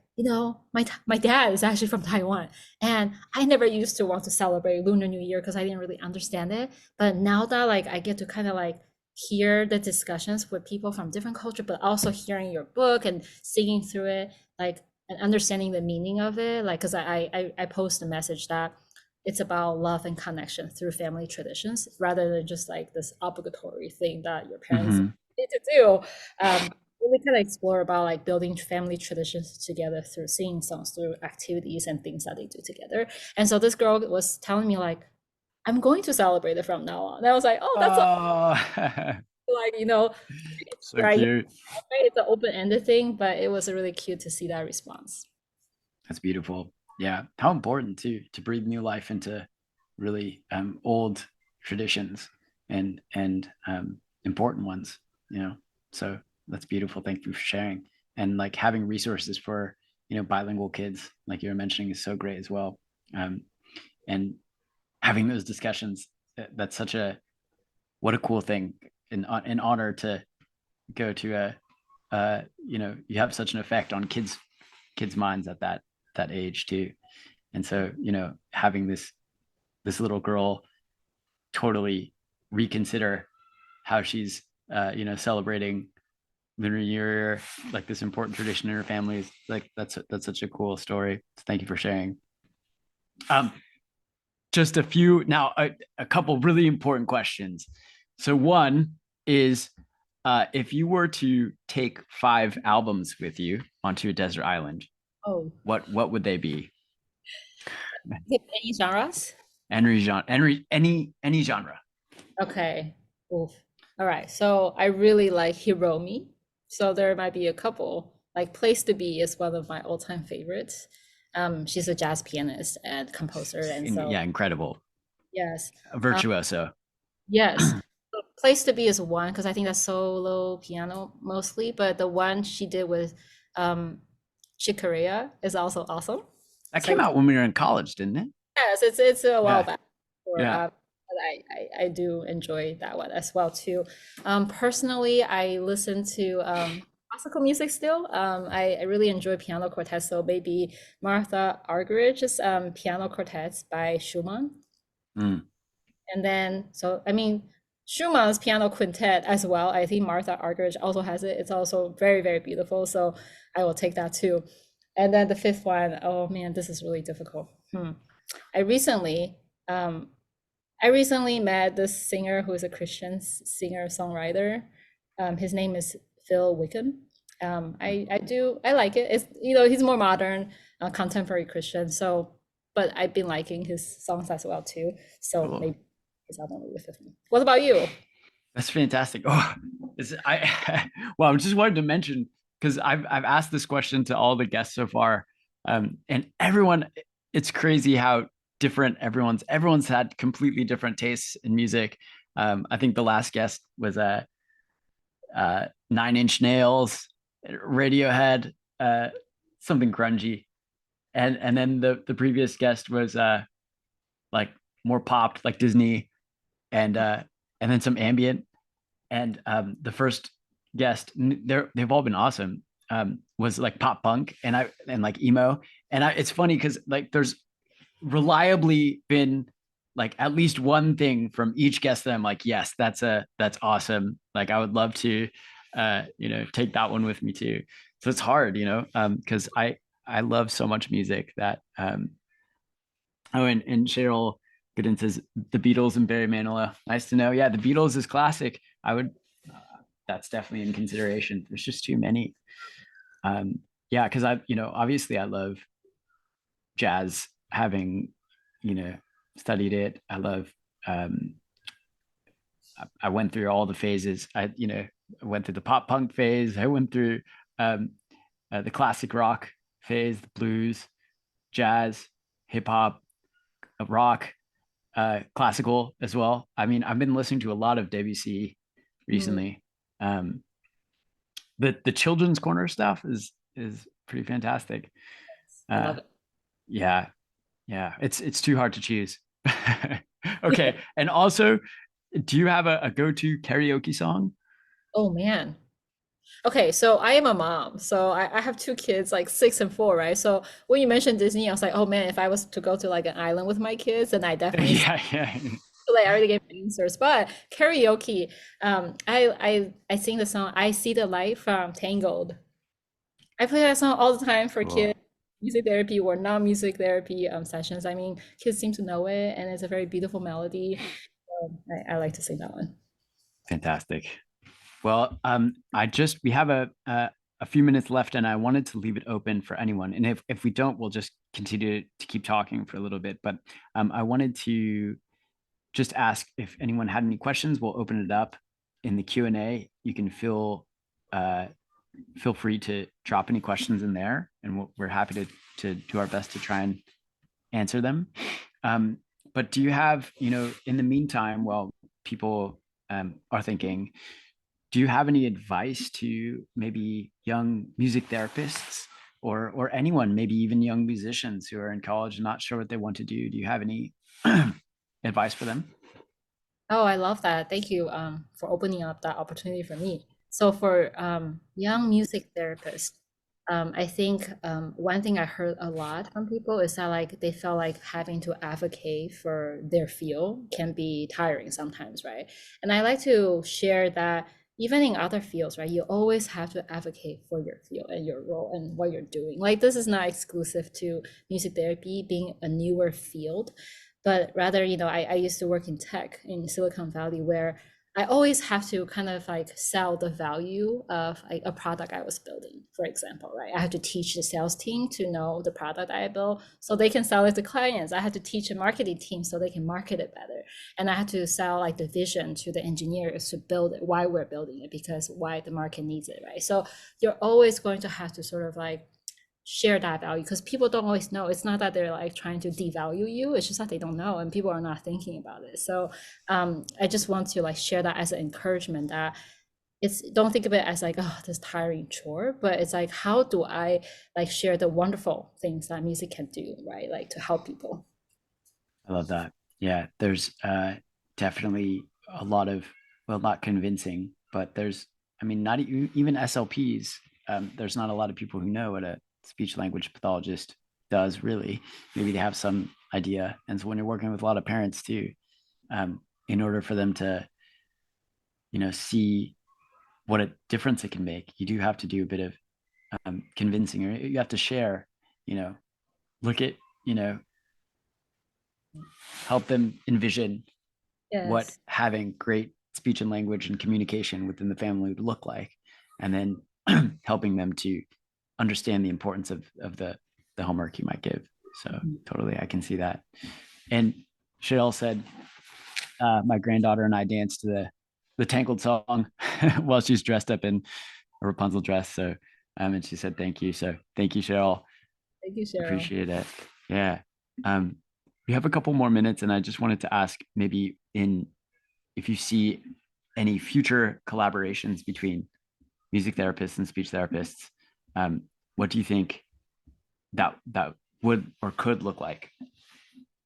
my dad is actually from Taiwan, and I never used to want to celebrate Lunar New Year because I didn't really understand it. But now that like I get to kind of like hear the discussions with people from different culture, but also hearing your book and singing through it, like, and understanding the meaning of it, like, because I post a message that it's about love and connection through family traditions rather than just like this obligatory thing that your parents Mm-hmm. need to do. Really kind of explore about like building family traditions together through singing songs, through activities and things that they do together. And so this girl was telling me like, I'm going to celebrate it from now on. And I was like, oh, that's like, So right. cute. It's an open-ended thing, but it was really cute to see that response. That's beautiful. Yeah. How important to breathe new life into really old traditions and important ones, So that's beautiful. Thank you for sharing. And like having resources for, bilingual kids, like you were mentioning, is so great as well. And having those discussions, that's what a cool thing, in honor to go to you have such an effect on kids minds at that age too. And so having this little girl totally reconsider how she's celebrating Lunar New Year, like this important tradition in her family, is like that's such a cool story. So thank you for sharing. Just a couple really important questions. So one is, if you were to take 5 albums with you onto a desert island, what would they be? Any genres? Any genre. Okay. Oof. All right. So I really like Hiromi. So there might be a couple. Like Place to Be is one of my all-time favorites. She's a jazz pianist and composer, and so Yeah, incredible. yes, A virtuoso. yes. Place to Be is one because I think that's solo piano mostly, but the one she did with Chick Corea is also awesome. That came out when we were in college, didn't it? Yes, it's a while back. Yeah. But I do enjoy that one as well too. Personally, I listen to classical music still. I really enjoy piano quartets. So maybe Martha Argerage's piano quartets by Schumann. Mm. And then, Schumann's piano quintet as well. I think Martha Argerich also has it. It's also very, very beautiful. So I will take that too. And then the fifth one, oh man, this is really difficult. I recently met this singer who is a Christian singer-songwriter. His name is Phil Wickham. I like it. It's he's more modern, contemporary Christian. So, but I've been liking his songs as well too. So cool. Maybe his album will be the fifth one. What about you? That's fantastic. Oh, well, I just wanted to mention, because I've asked this question to all the guests so far, and everyone, it's crazy how different everyone's had completely different tastes in music. I think the last guest was 9 Inch Nails, Radiohead, something grungy, and then the previous guest was like more popped, like Disney, and then some ambient. And the first guest, they've all been awesome, was like pop punk and like emo. And it's funny because like there's reliably been like at least one thing from each guest that I'm like, yes, that's awesome. Like I would love to take that one with me too. So it's hard, because I love so much music that and Cheryl Gooden says the Beatles and Barry Manilow. Nice to know. Yeah, the Beatles is classic. I would that's definitely in consideration. There's just too many. Yeah, because obviously I love jazz, having studied it. I love I went through all the phases. I went through the pop punk phase. I went through the classic rock phase, the blues, jazz, hip hop, rock, classical as well. I mean, I've been listening to a lot of Debussy recently. The children's corner stuff is pretty fantastic. I love it. Yeah. It's too hard to choose. Okay. And also, do you have a go-to karaoke song? Oh man. Okay, so I am a mom. So I have 2 kids, like 6 and 4, right? So when you mentioned Disney, I was like, oh man, if I was to go to like an island with my kids, then I definitely yeah. Like I already gave answers. But karaoke, I sing the song "I See the Light" from Tangled. I play that song all the time for kids. music therapy or non-music therapy sessions. I mean, kids seem to know it, and it's a very beautiful melody. I like to sing that one. Fantastic. Well, we have a few minutes left, and I wanted to leave it open for anyone. And if we don't, we'll just continue to keep talking for a little bit. But I wanted to just ask if anyone had any questions. We'll open it up in the Q&A. You can feel free to drop any questions in there, and we're happy to do our best to try and answer them. But do you have, in the meantime, while people are thinking, do you have any advice to maybe young music therapists or anyone, maybe even young musicians who are in college and not sure what they want to do? Do you have any advice for them? Oh, I love that. Thank you for opening up that opportunity for me. So for young music therapists, I think one thing I heard a lot from people is that like they felt like having to advocate for their field can be tiring sometimes, right? And I like to share that even in other fields, right, you always have to advocate for your field and your role and what you're doing. Like this is not exclusive to music therapy being a newer field, but rather, I used to work in tech in Silicon Valley where I always have to kind of like sell the value of like a product I was building, for example, right? I had to teach the sales team to know the product I built so they can sell it to clients. I had to teach a marketing team so they can market it better. And I had to sell like the vision to the engineers to build it, why we're building it, because why the market needs it, right? So you're always going to have to sort of like share that value because people don't always know. It's not that they're like trying to devalue you, it's just that they don't know and people are not thinking about it. So I just want to like share that as an encouragement that don't think of it as like, oh, this tiring chore, but it's like, how do I like share the wonderful things that music can do, right? Like to help people. I love that. Yeah, there's definitely a lot of, well, not convincing, but there's, I mean, not even SLPs. There's not a lot of people who know what a speech language pathologist does really. Maybe they have some idea. And so when you're working with a lot of parents too, in order for them to, see what a difference it can make, you do have to do a bit of convincing, or you have to share, look at, help them envision what Yes. having great speech and language and communication within the family would look like, and then helping them to understand the importance of the homework you might give. So totally, I can see that. And Cheryl said, my granddaughter and I danced to the Tangled song while she's dressed up in a Rapunzel dress. So, and she said, thank you. So thank you, Cheryl. Thank you, Cheryl. Appreciate it. Yeah. We have a couple more minutes, and I just wanted to ask maybe if you see any future collaborations between music therapists and speech therapists. What do you think that would or could look like?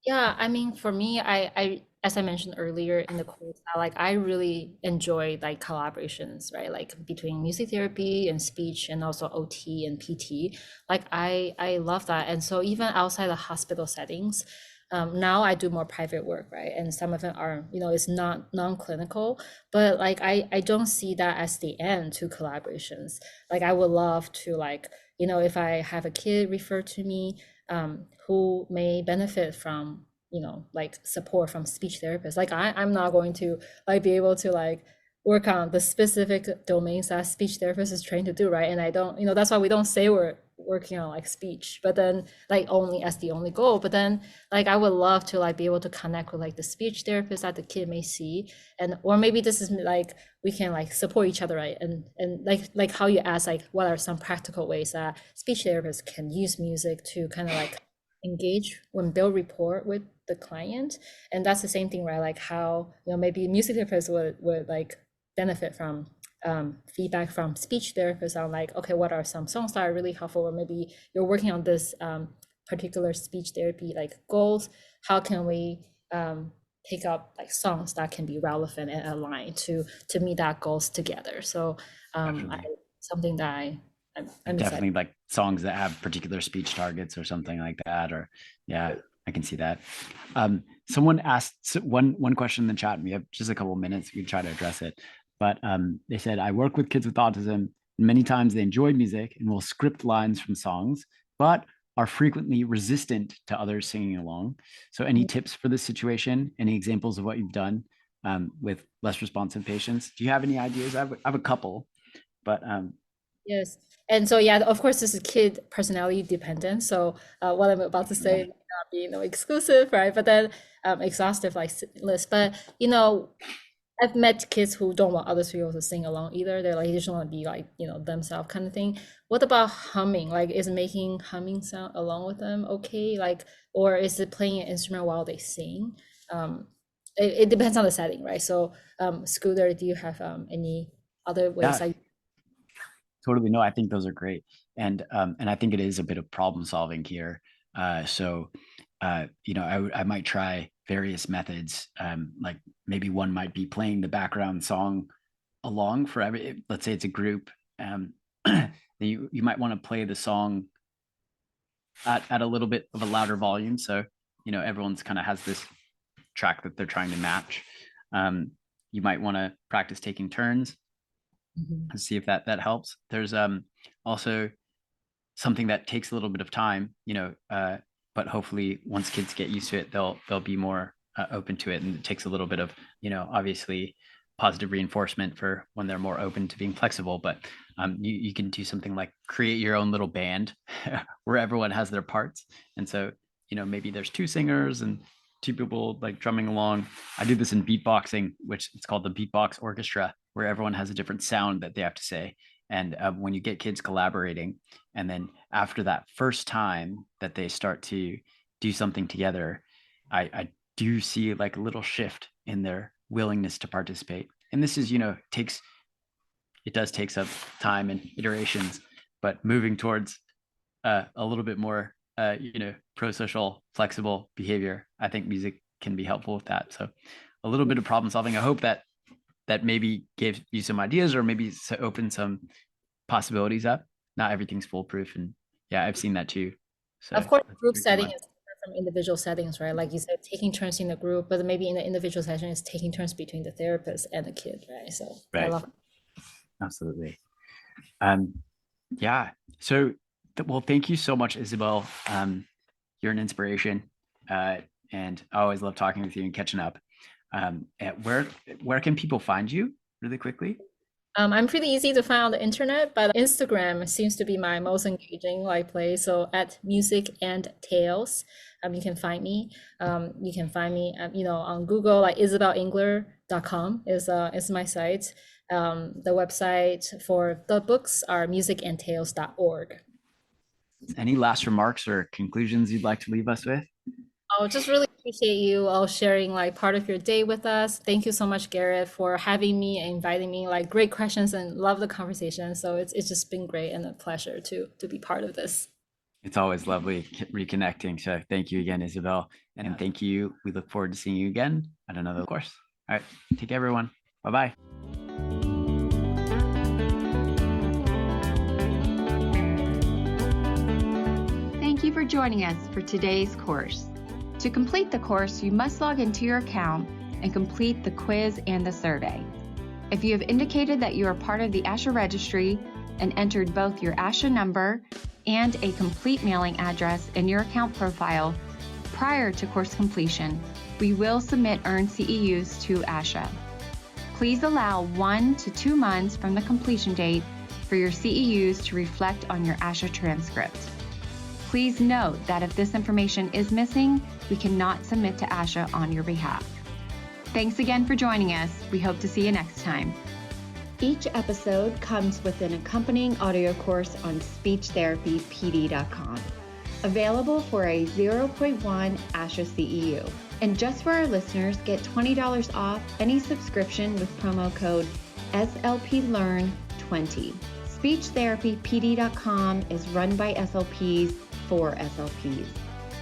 Yeah, I mean, for me, I as I mentioned earlier in the course, I really enjoy like collaborations, right? Like between music therapy and speech and also OT and PT. Like I love that. And so even outside the hospital settings, now I do more private work, right? And some of them are, it's not non-clinical, but like I don't see that as the end to collaborations. Like I would love to like, if I have a kid referred to me, who may benefit from like support from speech therapists. Like I'm not going to like be able to like work on the specific domains that speech therapist is trained to do, right? And I don't, that's why we don't say we're working on like speech, but then like only as the only goal. But then like I would love to like be able to connect with like the speech therapist that the kid may see, and or maybe this is like we can like support each other, right? And like how you ask like what are some practical ways that speech therapists can use music to kind of like engage when build rapport with the client. And that's the same thing, right? Like how maybe music therapists would like benefit from feedback from speech therapists on like, okay, what are some songs that are really helpful, or maybe you're working on this particular speech therapy like goals, how can we pick up like songs that can be relevant and aligned to meet that goals together. So something that I'm definitely excited. like songs that have particular speech targets or something like that. Or yeah, I can see that. Someone asked one question in the chat, and we have just a couple of minutes. We can try to address it. But they said, I work with kids with autism, and many times they enjoy music and will script lines from songs, but are frequently resistant to others singing along. So any tips for this situation? Any examples of what you've done with less responsive patients? Do you have any ideas? I have a couple, but Yes. And so, yeah, of course, this is kid personality dependent. So what I'm about to say might not be, exclusive, right? But then exhaustive like list. But, I've met kids who don't want other people to sing along either. They're like, they just want to be like, themselves kind of thing. What about humming? Like, is making humming sound along with them okay? Like, or is it playing an instrument while they sing? It depends on the setting, right? So, Scooter, do you have any other ways? yeah, totally. No, I think those are great. And I think it is a bit of problem solving here. I might try various methods. Like maybe one might be playing the background song along for let's say it's a group. You might want to play the song at a little bit of a louder volume. So, everyone's kind of has this track that they're trying to match. You might want to practice taking turns and see if that helps. There's also something that takes a little bit of time, but hopefully once kids get used to it, they'll be more open to it. And it takes a little bit of, obviously positive reinforcement for when they're more open to being flexible. But you can do something like create your own little band where everyone has their parts. And so, maybe there's 2 singers and 2 people like drumming along. I do this in beatboxing, which it's called the beatbox orchestra, where everyone has a different sound that they have to say. And when you get kids collaborating, and then after that first time that they start to do something together, I do see like a little shift in their willingness to participate. And this is, it does take some time and iterations, but moving towards a little bit more, pro-social, flexible behavior, I think music can be helpful with that. So a little bit of problem solving. I hope that maybe gave you some ideas, or maybe open some possibilities up. Not everything's foolproof. And yeah, I've seen that too. So of course, group setting is different from individual settings, right? Like you said, taking turns in the group, but maybe in the individual session is taking turns between the therapist and the kid, right? So right. I love it. Absolutely. Yeah. So, well, thank you so much, Isabelle. You're an inspiration. And I always love talking with you and catching up. Where can people find you really quickly? I'm pretty easy to find on the internet, but Instagram seems to be my most engaging place. So at Music and Tales, you can find me. You can find me, on Google, like isabelleengler.com is my site. The website for the books are musicandtales.org. Any last remarks or conclusions you'd like to leave us with? Oh, just really appreciate you all sharing part of your day with us. Thank you so much, Garrett, for having me and inviting me. Great questions, and love the conversation. So it's just been great and a pleasure to be part of this. It's always lovely reconnecting. So thank you again, Isabelle. And thank you. We look forward to seeing you again at another course. All right. Take care, everyone. Bye-bye. Thank you for joining us for today's course. To complete the course, you must log into your account and complete the quiz and the survey. If you have indicated that you are part of the ASHA registry and entered both your ASHA number and a complete mailing address in your account profile prior to course completion, we will submit earned CEUs to ASHA. Please allow 1 to 2 months from the completion date for your CEUs to reflect on your ASHA transcript. Please note that if this information is missing, we cannot submit to ASHA on your behalf. Thanks again for joining us. We hope to see you next time. Each episode comes with an accompanying audio course on speechtherapypd.com, available for a 0.1 ASHA CEU. And just for our listeners, get $20 off any subscription with promo code SLPLearn20. Speechtherapypd.com is run by SLPs for SLPs.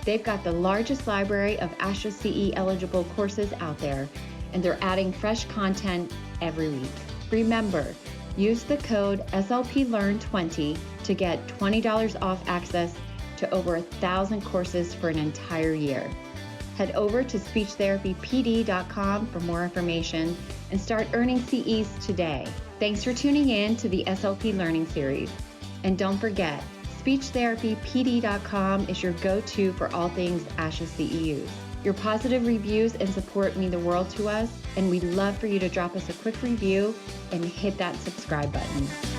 They've got the largest library of ASHA CE eligible courses out there, and they're adding fresh content every week. Remember, use the code SLPLearn20 to get $20 off access to over 1,000 courses for an entire year. Head over to speechtherapypd.com for more information and start earning CEs today. Thanks for tuning in to the SLP Learning Series. And don't forget, SpeechTherapyPD.com is your go-to for all things ASHA CEUs. Your positive reviews and support mean the world to us, and we'd love for you to drop us a quick review and hit that subscribe button.